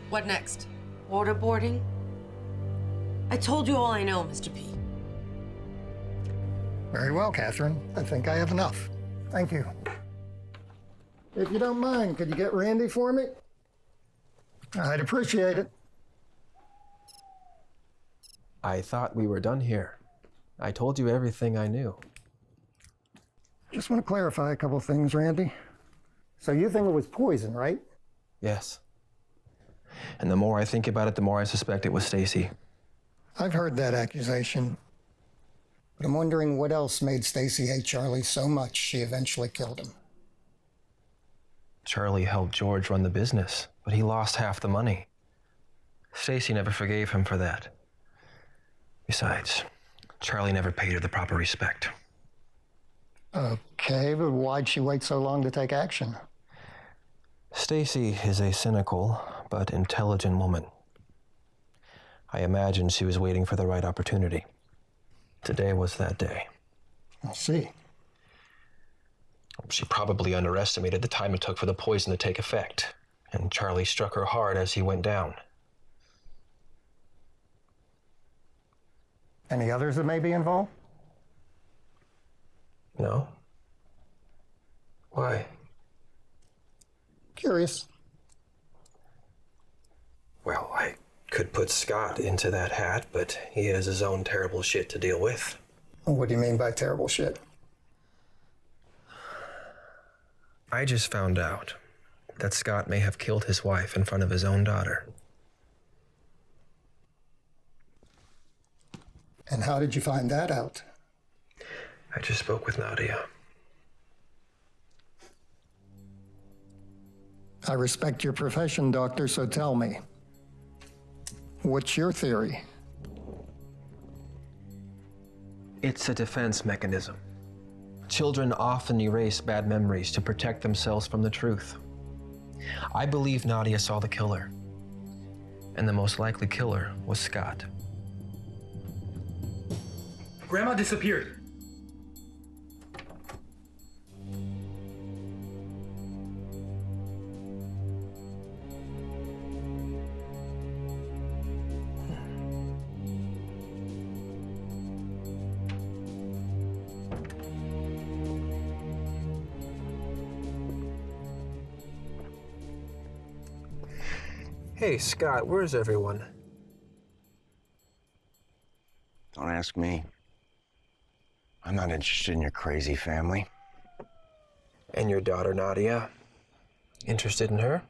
What next? Waterboarding? I told you all I know, Mr. P. Very well, Catherine. I think I have enough. Thank you. If you don't mind, could you get Randy for me? I'd appreciate it. I thought we were done here. I told you everything I knew. Just want to clarify a couple things, Randy. So you think it was poison, right? Yes. And the more I think about it, the more I suspect it was Stacy. I've heard that accusation. But I'm wondering what else made Stacy hate Charlie so much she eventually killed him. Charlie helped George run the business, but he lost half the money. Stacy never forgave him for that. Besides, Charlie never paid her the proper respect. Okay, but why'd she wait so long to take action? Stacy is a cynical but intelligent woman. I imagine she was waiting for the right opportunity. Today was that day. I see. She probably underestimated the time it took for the poison to take effect, and Charlie struck her hard as he went down. Any others that may be involved? No? Why? Curious. Well, I could put Scott into that hat, but he has his own terrible shit to deal with. What do you mean by terrible shit? I just found out that Scott may have killed his wife in front of his own daughter. And how did you find that out? I just spoke with Nadia. I respect your profession, Doctor, so tell me. What's your theory? It's a defense mechanism. Children often erase bad memories to protect themselves from the truth. I believe Nadia saw the killer, and the most likely killer was Scott. Grandma disappeared. Hey, Scott, where's everyone? Don't ask me. I'm not interested in your crazy family. And your daughter, Nadia? Interested in her?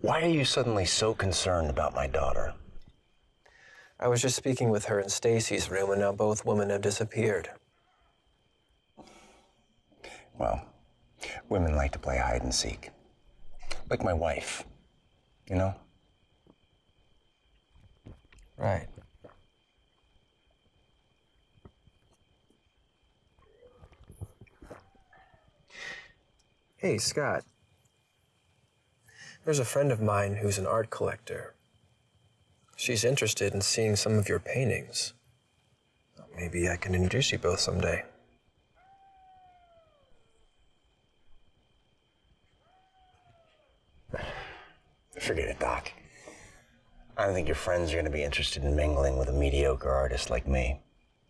Why are you suddenly so concerned about my daughter? I was just speaking with her in Stacy's room, and now both women have disappeared. Well, women like to play hide and seek. Like my wife, you know? Right. Hey, Scott. There's a friend of mine who's an art collector. She's interested in seeing some of your paintings. Maybe I can introduce you both someday. Forget it, Doc. I don't think your friends are going to be interested in mingling with a mediocre artist like me.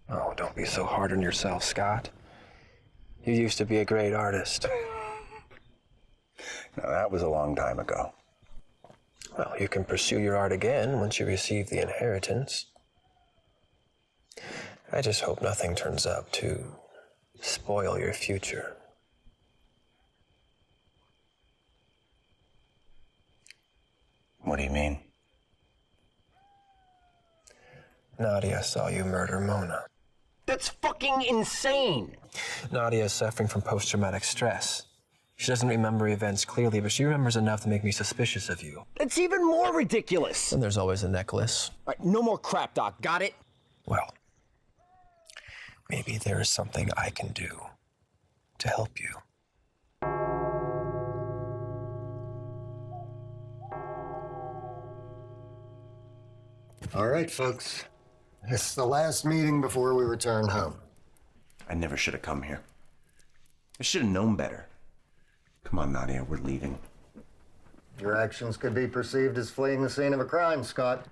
Oh, don't be so hard on yourself, Scott. You used to be a great artist. No, that was a long time ago. Well, you can pursue your art again once you receive the inheritance. I just hope nothing turns up to spoil your future. What do you mean? Nadia saw you murder Mona. That's fucking insane! Nadia is suffering from post-traumatic stress. She doesn't remember events clearly, but she remembers enough to make me suspicious of you. That's even more ridiculous! And there's always a necklace. All right, no more crap, Doc. Got it? Well, maybe there is something I can do to help you. All right, folks. This is the last meeting before we return home. I never should have come here. I should have known better. Come on, Nadia, we're leaving. Your actions could be perceived as fleeing the scene of a crime, Scott.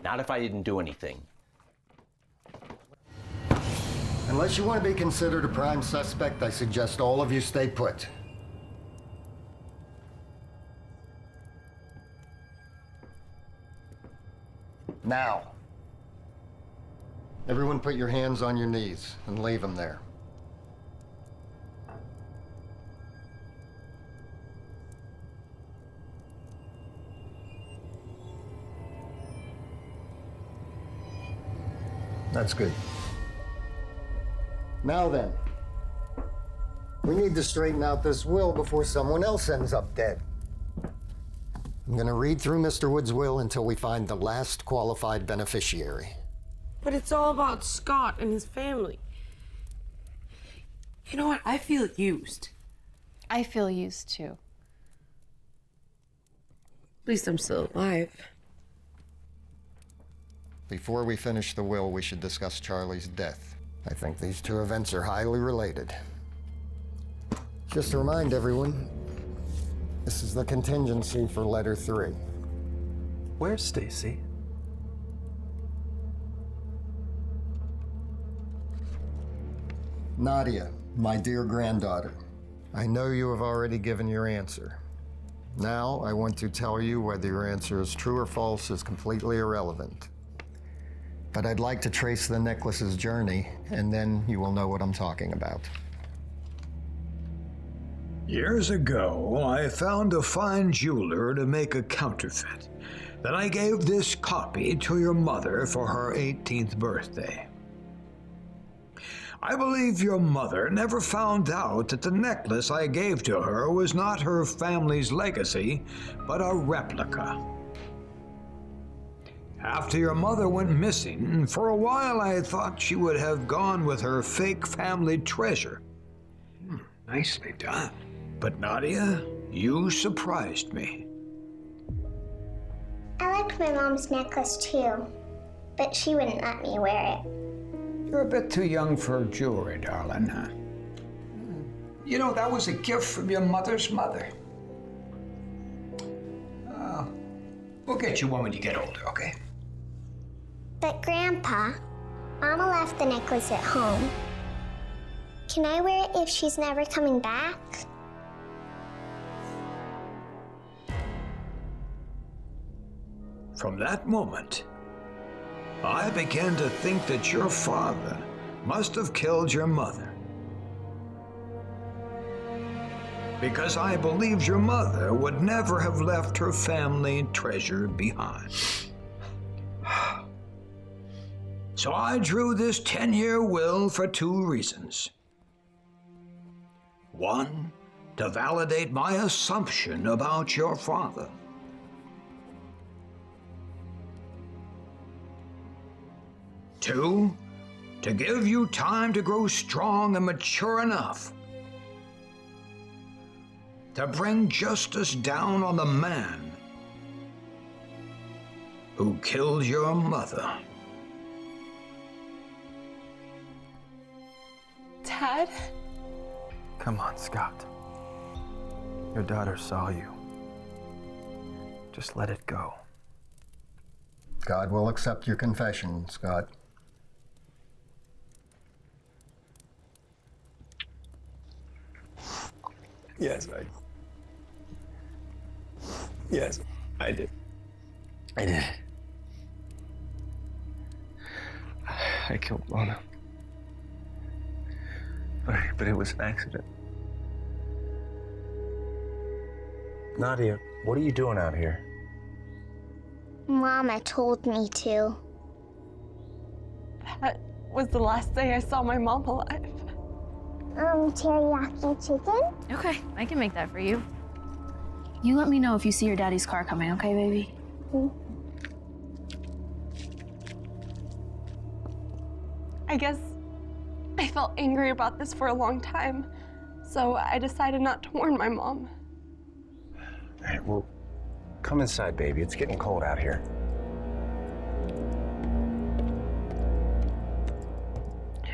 Not if I didn't do anything. Unless you want to be considered a prime suspect, I suggest all of you stay put. Now, everyone put your hands on your knees and leave them there. That's good. Now then, we need to straighten out this will before someone else ends up dead. I'm gonna read through Mr. Wood's will until we find the last qualified beneficiary. But it's all about Scott and his family. You know what? I feel used. I feel used too. At least I'm still alive. Before we finish the will, we should discuss Charlie's death. I think these two events are highly related. Just to remind everyone, this is the contingency for letter 3. Where's Stacy? Nadia, my dear granddaughter, I know you have already given your answer. Now, I want to tell you whether your answer is true or false is completely irrelevant. But I'd like to trace the necklace's journey, and then you will know what I'm talking about. Years ago, I found a fine jeweler to make a counterfeit. Then I gave this copy to your mother for her 18th birthday. I believe your mother never found out that the necklace I gave to her was not her family's legacy, but a replica. After your mother went missing, for a while I thought she would have gone with her fake family treasure. Nicely done. But Nadia, you surprised me. I liked my mom's necklace too, but she wouldn't let me wear it. You're a bit too young for jewelry, darling, huh? You know, that was a gift from your mother's mother. We'll get you one when you get older, okay? But Grandpa, Mama left the necklace at home. Can I wear it if she's never coming back? From that moment, I began to think that your father must have killed your mother. Because I believed your mother would never have left her family treasure behind. So I drew this 10-year will for 2 reasons. 1, to validate my assumption about your father. 2, to give you time to grow strong and mature enough to bring justice down on the man who killed your mother. Dad? Come on, Scott. Your daughter saw you. Just let it go. God will accept your confession, Scott. Yes, I did. I did. I killed Mona. But it was an accident. Nadia, what are you doing out here? Mama told me to. That was the last day I saw my mom alive. Teriyaki chicken? Okay, I can make that for you. You let me know if you see your daddy's car coming, okay, baby? I guess I felt angry about this for a long time, so I decided not to warn my mom. All right, well, come inside, baby. It's getting cold out here.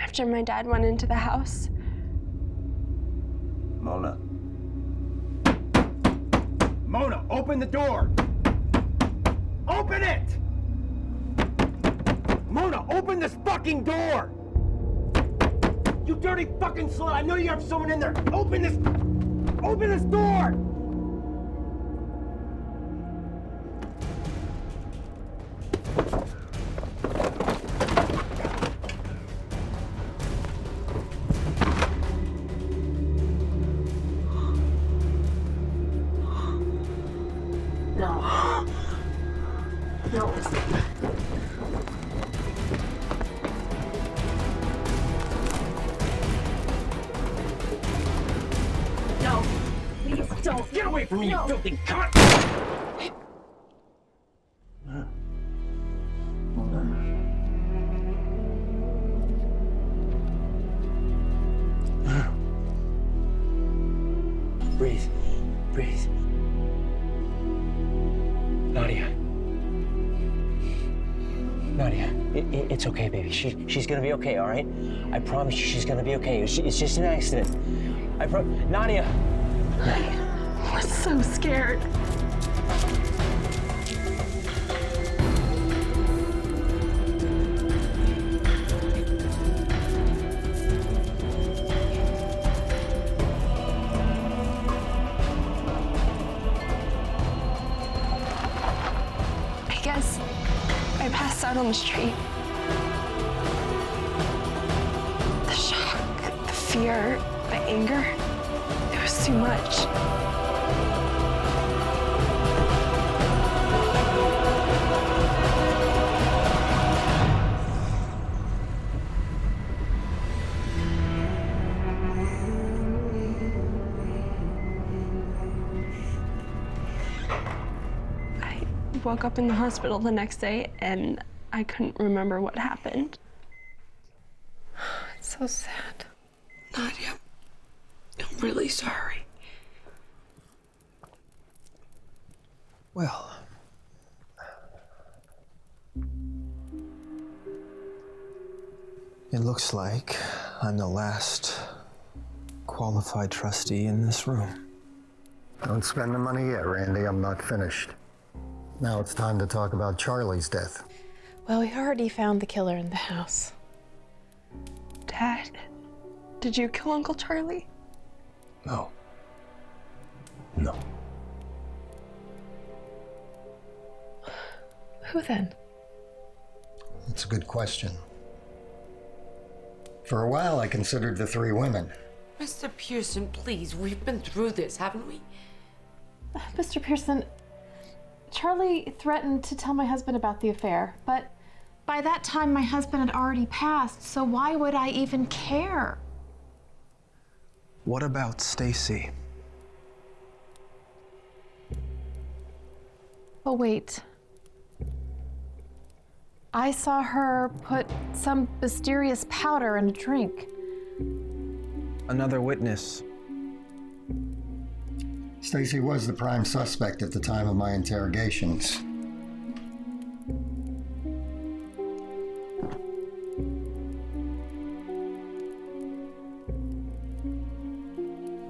After my dad went into the house, Mona. Mona, open the door! Open it! Mona, open this fucking door! You dirty fucking slut! I know you have someone in there! Open this door! Don't get away from me, you filthy cunt! Breathe. Breathe. Nadia. Nadia, it's okay, baby. She's gonna be okay, all right? I promise you she's gonna be okay. It's just an accident. Nadia! I was so scared. I guess I passed out on the street. The shock, the fear, the anger, it was too much. I woke up in the hospital the next day and I couldn't remember what happened. It's so sad. Nadia, I'm really sorry. Well, it looks like I'm the last qualified trustee in this room. Don't spend the money yet, Randy. I'm not finished. Now it's time to talk about Charlie's death. Well, we already found the killer in the house. Dad, did you kill Uncle Charlie? No. No. Who then? That's a good question. For a while, I considered the three women. Mr. Pearson, please, we've been through this, haven't we? Mr. Pearson, Charlie threatened to tell my husband about the affair, but by that time my husband had already passed, so why would I even care? What about Stacy? Oh, wait. I saw her put some mysterious powder in a drink. Another witness. Stacy was the prime suspect at the time of my interrogations.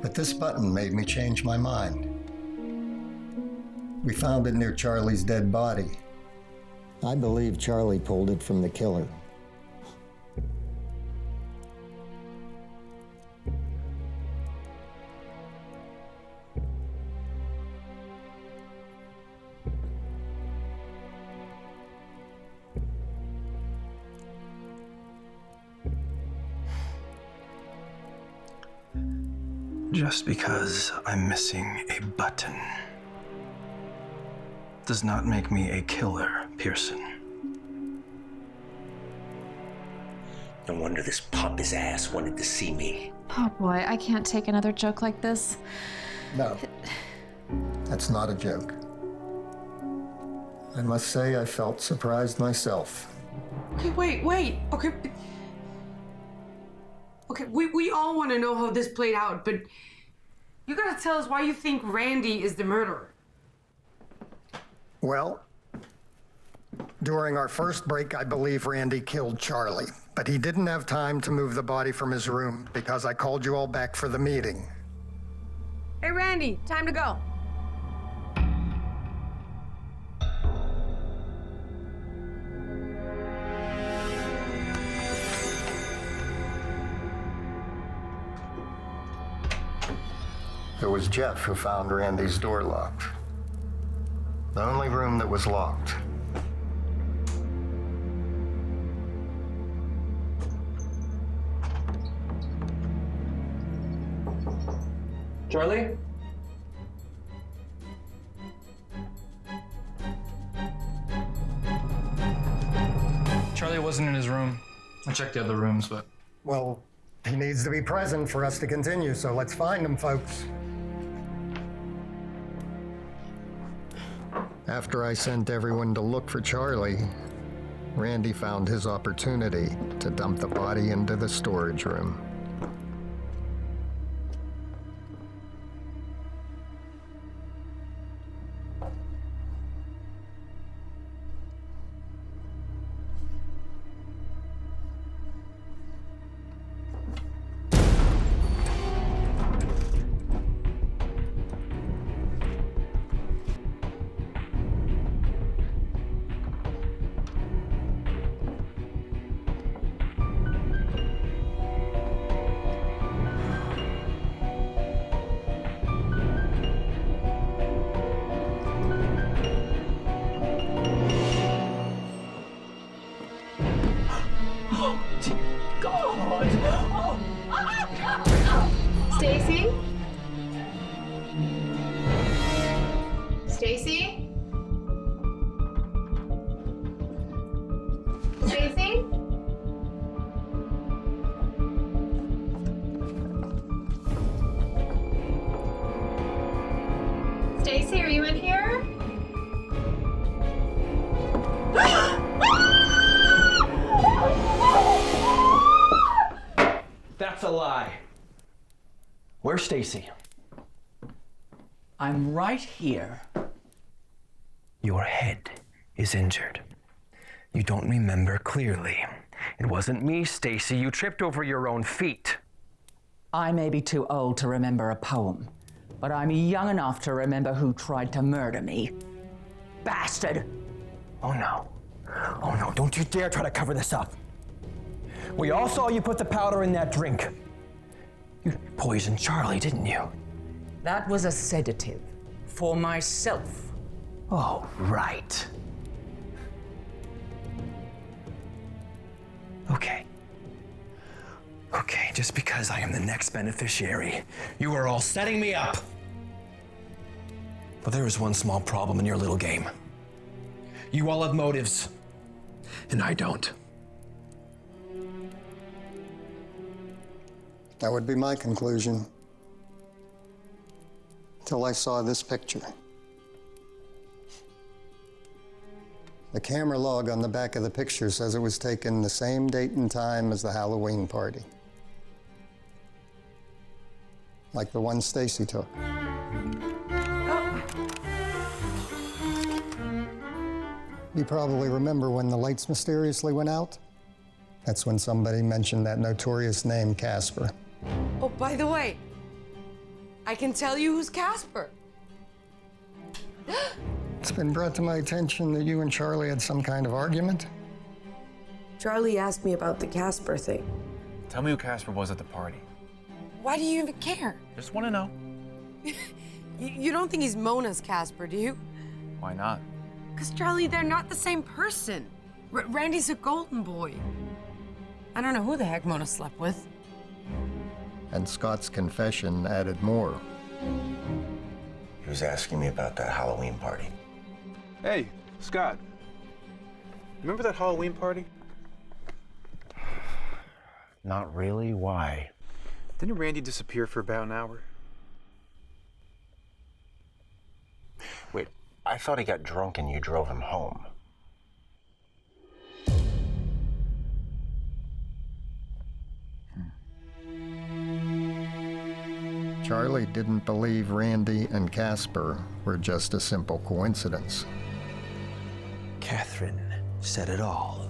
But this button made me change my mind. We found it near Charlie's dead body. I believe Charlie pulled it from the killer. Just because I'm missing a button does not make me a killer, Pearson. No wonder this pompous ass wanted to see me. Oh boy, I can't take another joke like this. No, that's not a joke. I must say I felt surprised myself. Okay, wait. Okay, we all want to know how this played out, but you gotta tell us why you think Randy is the murderer. Well, during our first break, I believe Randy killed Charlie, but he didn't have time to move the body from his room because I called you all back for the meeting. Hey, Randy, time to go. It was Jeff who found Randy's door locked. The only room that was locked. Charlie? Charlie wasn't in his room. I checked the other rooms, but... Well, he needs to be present for us to continue, so let's find him, folks. After I sent everyone to look for Charlie, Randy found his opportunity to dump the body into the storage room. Stacy? Stacy? Stacy? Stacy, are you in here? That's a lie. Where's Stacy? I'm right here. Your head is injured. You don't remember clearly. It wasn't me, Stacy. You tripped over your own feet. I may be too old to remember a poem, but I'm young enough to remember who tried to murder me. Bastard! Oh no. Oh no, don't you dare try to cover this up. We all saw you put the powder in that drink. You poisoned Charlie, didn't you? That was a sedative for myself. Oh, right. Okay. Okay, just because I am the next beneficiary, you are all setting me up. But there is one small problem in your little game. You all have motives, and I don't. That would be my conclusion. Till I saw this picture. The camera log on the back of the picture says it was taken the same date and time as the Halloween party. Like the one Stacy took. You probably remember when the lights mysteriously went out? That's when somebody mentioned that notorious name, Casper. Oh, by the way, I can tell you who's Casper. It's been brought to my attention that you and Charlie had some kind of argument. Charlie asked me about the Casper thing. Tell me who Casper was at the party. Why do you even care? Just want to know. You don't think he's Mona's Casper, do you? Why not? Because, Charlie, they're not the same person. Randy's a golden boy. I don't know who the heck Mona slept with. And Scott's confession added more. He was asking me about that Halloween party. Hey, Scott. Remember that Halloween party? Not really. Why? Didn't Randy disappear for about an hour? Wait, I thought he got drunk and you drove him home. Charlie didn't believe Randy and Casper were just a simple coincidence. Catherine said it all.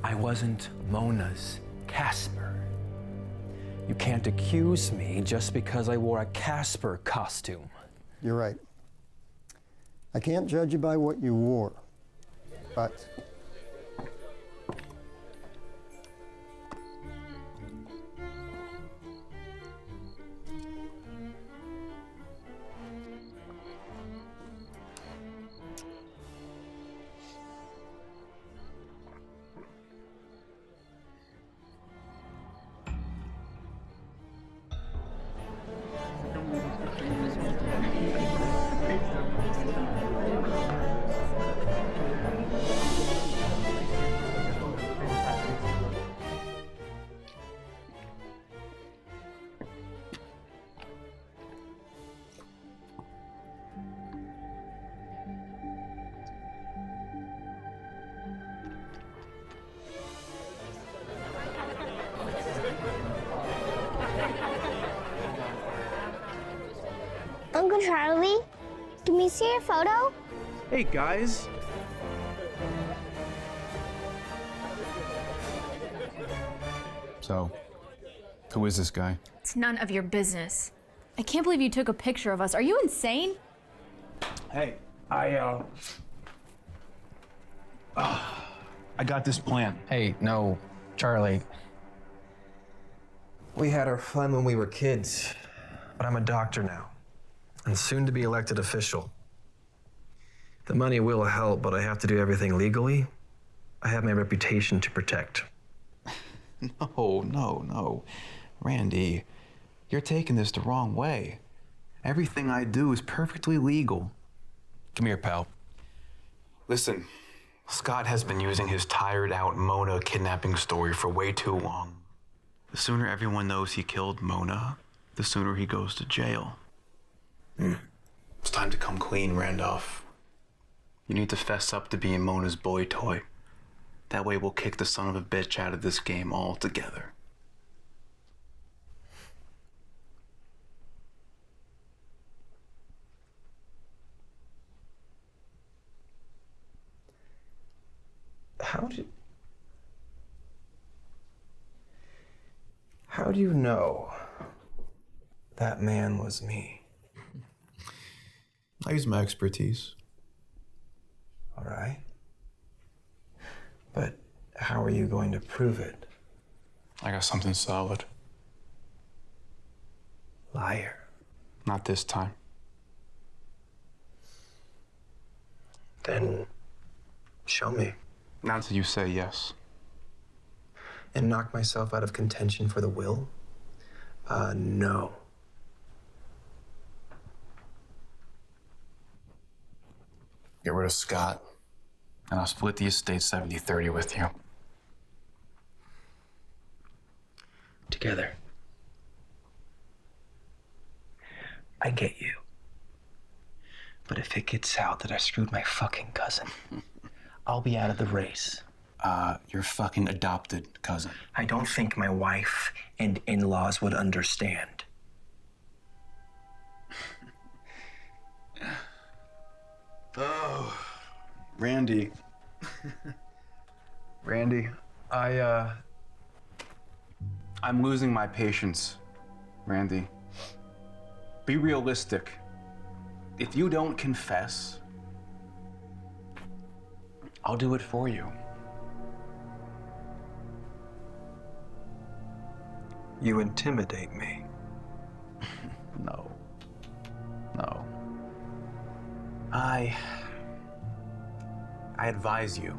I wasn't Mona's Casper. You can't accuse me just because I wore a Casper costume. You're right. I can't judge you by what you wore, but Charlie. Can we see your photo? Hey, guys. So, who is this guy? It's none of your business. I can't believe you took a picture of us. Are you insane? Hey, I got this plan. Hey, no, Charlie. We had our fun when we were kids, but I'm a doctor now, and soon to be elected official. The money will help, but I have to do everything legally. I have my reputation to protect. No. Randy, you're taking this the wrong way. Everything I do is perfectly legal. Come here, pal. Listen, Scott has been using his tired out Mona kidnapping story for way too long. The sooner everyone knows he killed Mona, the sooner he goes to jail. It's time to come clean, Randolph. You need to fess up to being Mona's boy toy. That way we'll kick the son of a bitch out of this game altogether. How do you know that man was me? I use my expertise. All right. But how are you going to prove it? I got something solid. Liar. Not this time. Then show me. Not until you say yes. And knock myself out of contention for the will? No. Get rid of Scott, and I'll split the estate 70-30 with you. Together. I get you. But if it gets out that I screwed my fucking cousin, I'll be out of the race. Your fucking adopted cousin. I don't think my wife and in-laws would understand. Oh, Randy. Randy, I'm losing my patience, Randy. Be realistic. If you don't confess, I'll do it for you. You intimidate me. No. I advise you.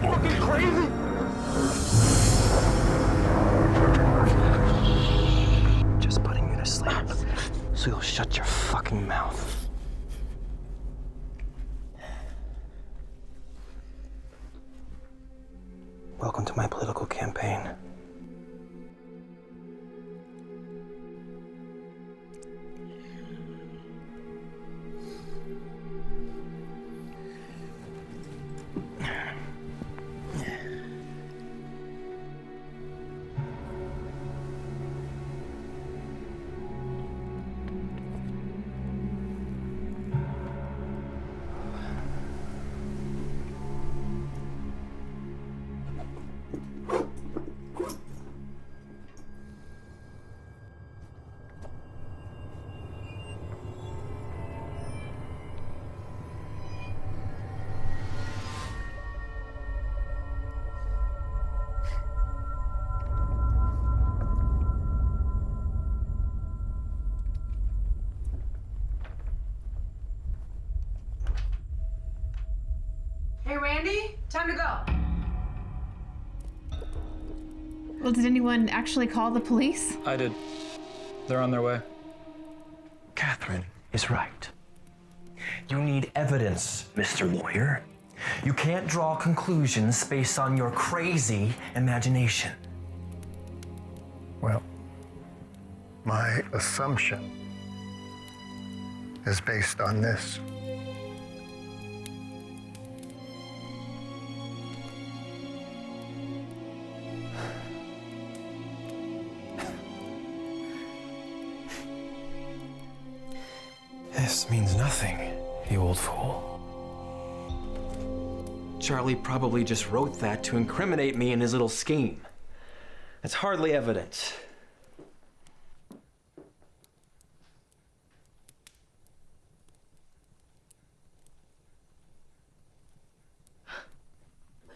Fucking crazy! Just putting you to sleep, so you'll shut your fucking mouth. Welcome to my political campaign. Hey, Randy, time to go. Well, did anyone actually call the police? I did. They're on their way. Catherine is right. You need evidence, Mr. Lawyer. You can't draw conclusions based on your crazy imagination. Well, my assumption is based on this. This means nothing, you old fool. Charlie probably just wrote that to incriminate me in his little scheme. That's hardly evidence.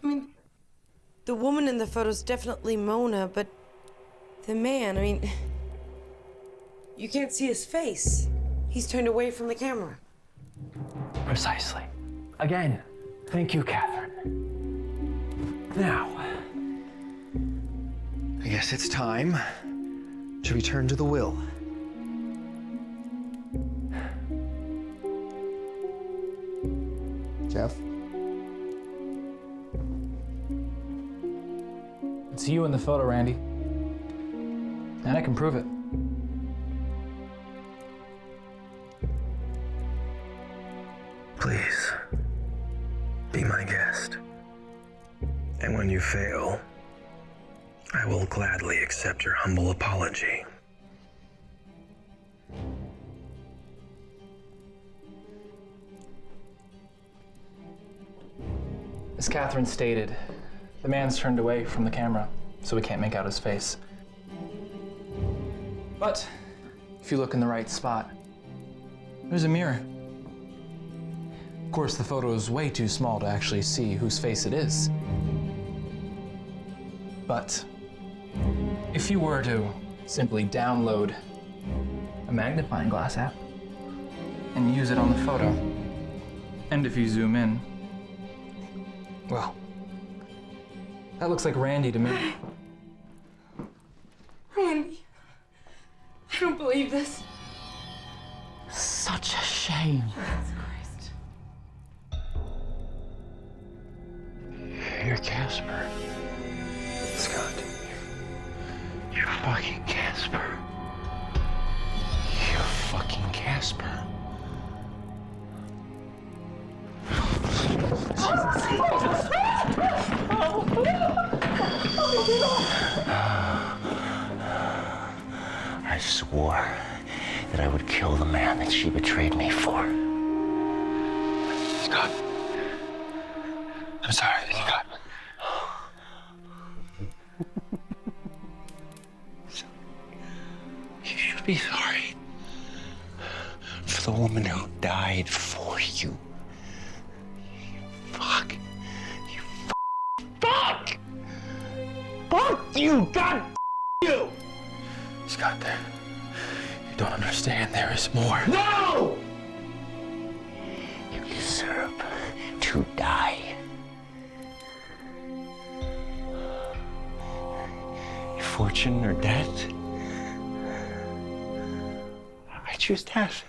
I mean, the woman in the photo's definitely Mona, but the man, I mean, you can't see his face. He's turned away from the camera. Precisely. Again, thank you, Catherine. Now, I guess it's time to return to the will. Jeff? It's you in the photo, Randy. And I can prove it. Please, be my guest. And when you fail, I will gladly accept your humble apology. As Catherine stated, the man's turned away from the camera, so we can't make out his face. But if you look in the right spot, there's a mirror. Of course, the photo is way too small to actually see whose face it is. But if you were to simply download a magnifying glass app and use it on the photo, and if you zoom in, well, that looks like Randy to me. Randy, I don't believe this. Such a shame. You're Casper. Scott. You're fucking Casper. You're fucking Casper. I swore that I would kill the man that she betrayed me for. Scott. I'm sorry, Scott. You should be sorry for the woman who died for you. Fuck. You fuck! Fuck you! God you! Scott, you don't understand. There is more. No! You deserve to die. Fortune or death? I choose death.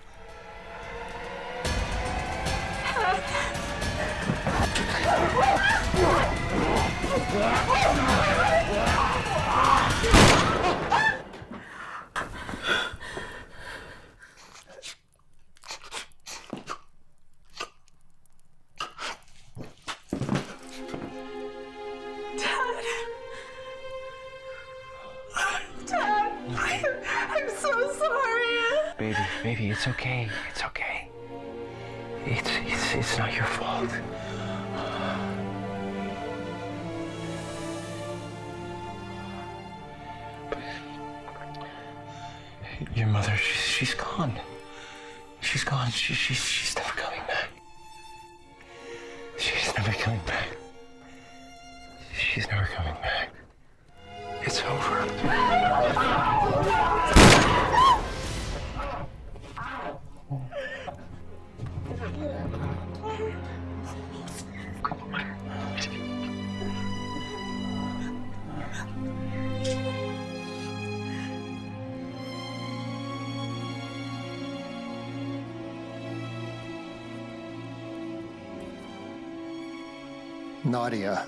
Baby, it's okay. It's okay. It's not your fault. Your mother, she's gone. She's gone. She's never coming back. She's never coming back. She's never coming back. It's over. Nadia.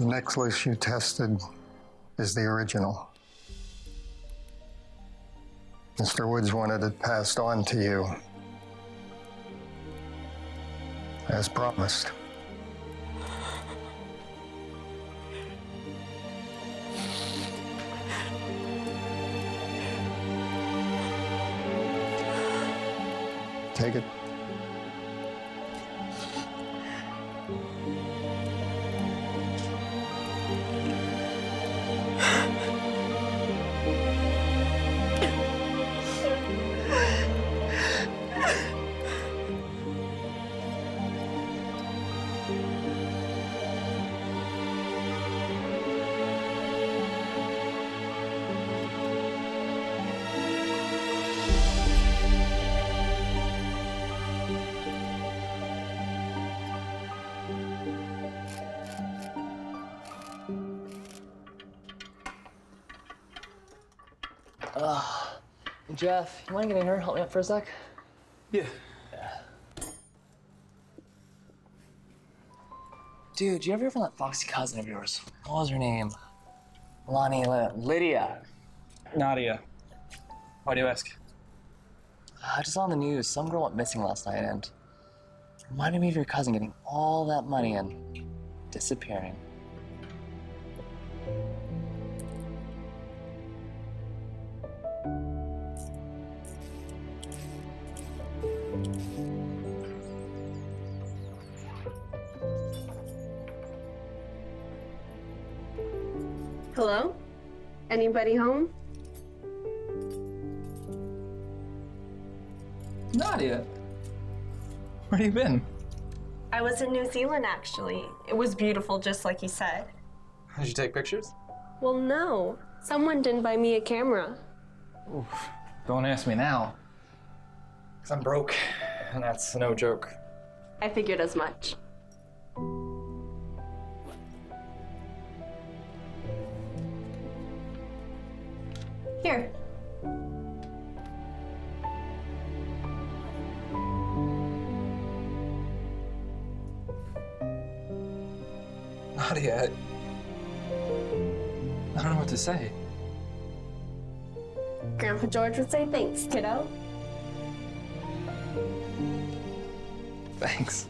The necklace you tested is the original. Mr. Woods wanted it passed on to you, as promised. Take it. Jeff, you mind getting her? Help me out for a sec? Yeah. Dude, you ever hear from that foxy cousin of yours? What was her name? Lydia. Nadia. Why do you ask? I just saw on the news, some girl went missing last night and reminded me of your cousin getting all that money and disappearing. Hello? Anybody home? Nadia. Where have you been? I was in New Zealand, actually. It was beautiful, just like you said. Did you take pictures? Well, no. Someone didn't buy me a camera. Oof. Don't ask me now. 'Cause I'm broke, and that's no joke. I figured as much. Here. Nadia, I don't know what to say. Grandpa George would say thanks, kiddo. Thanks.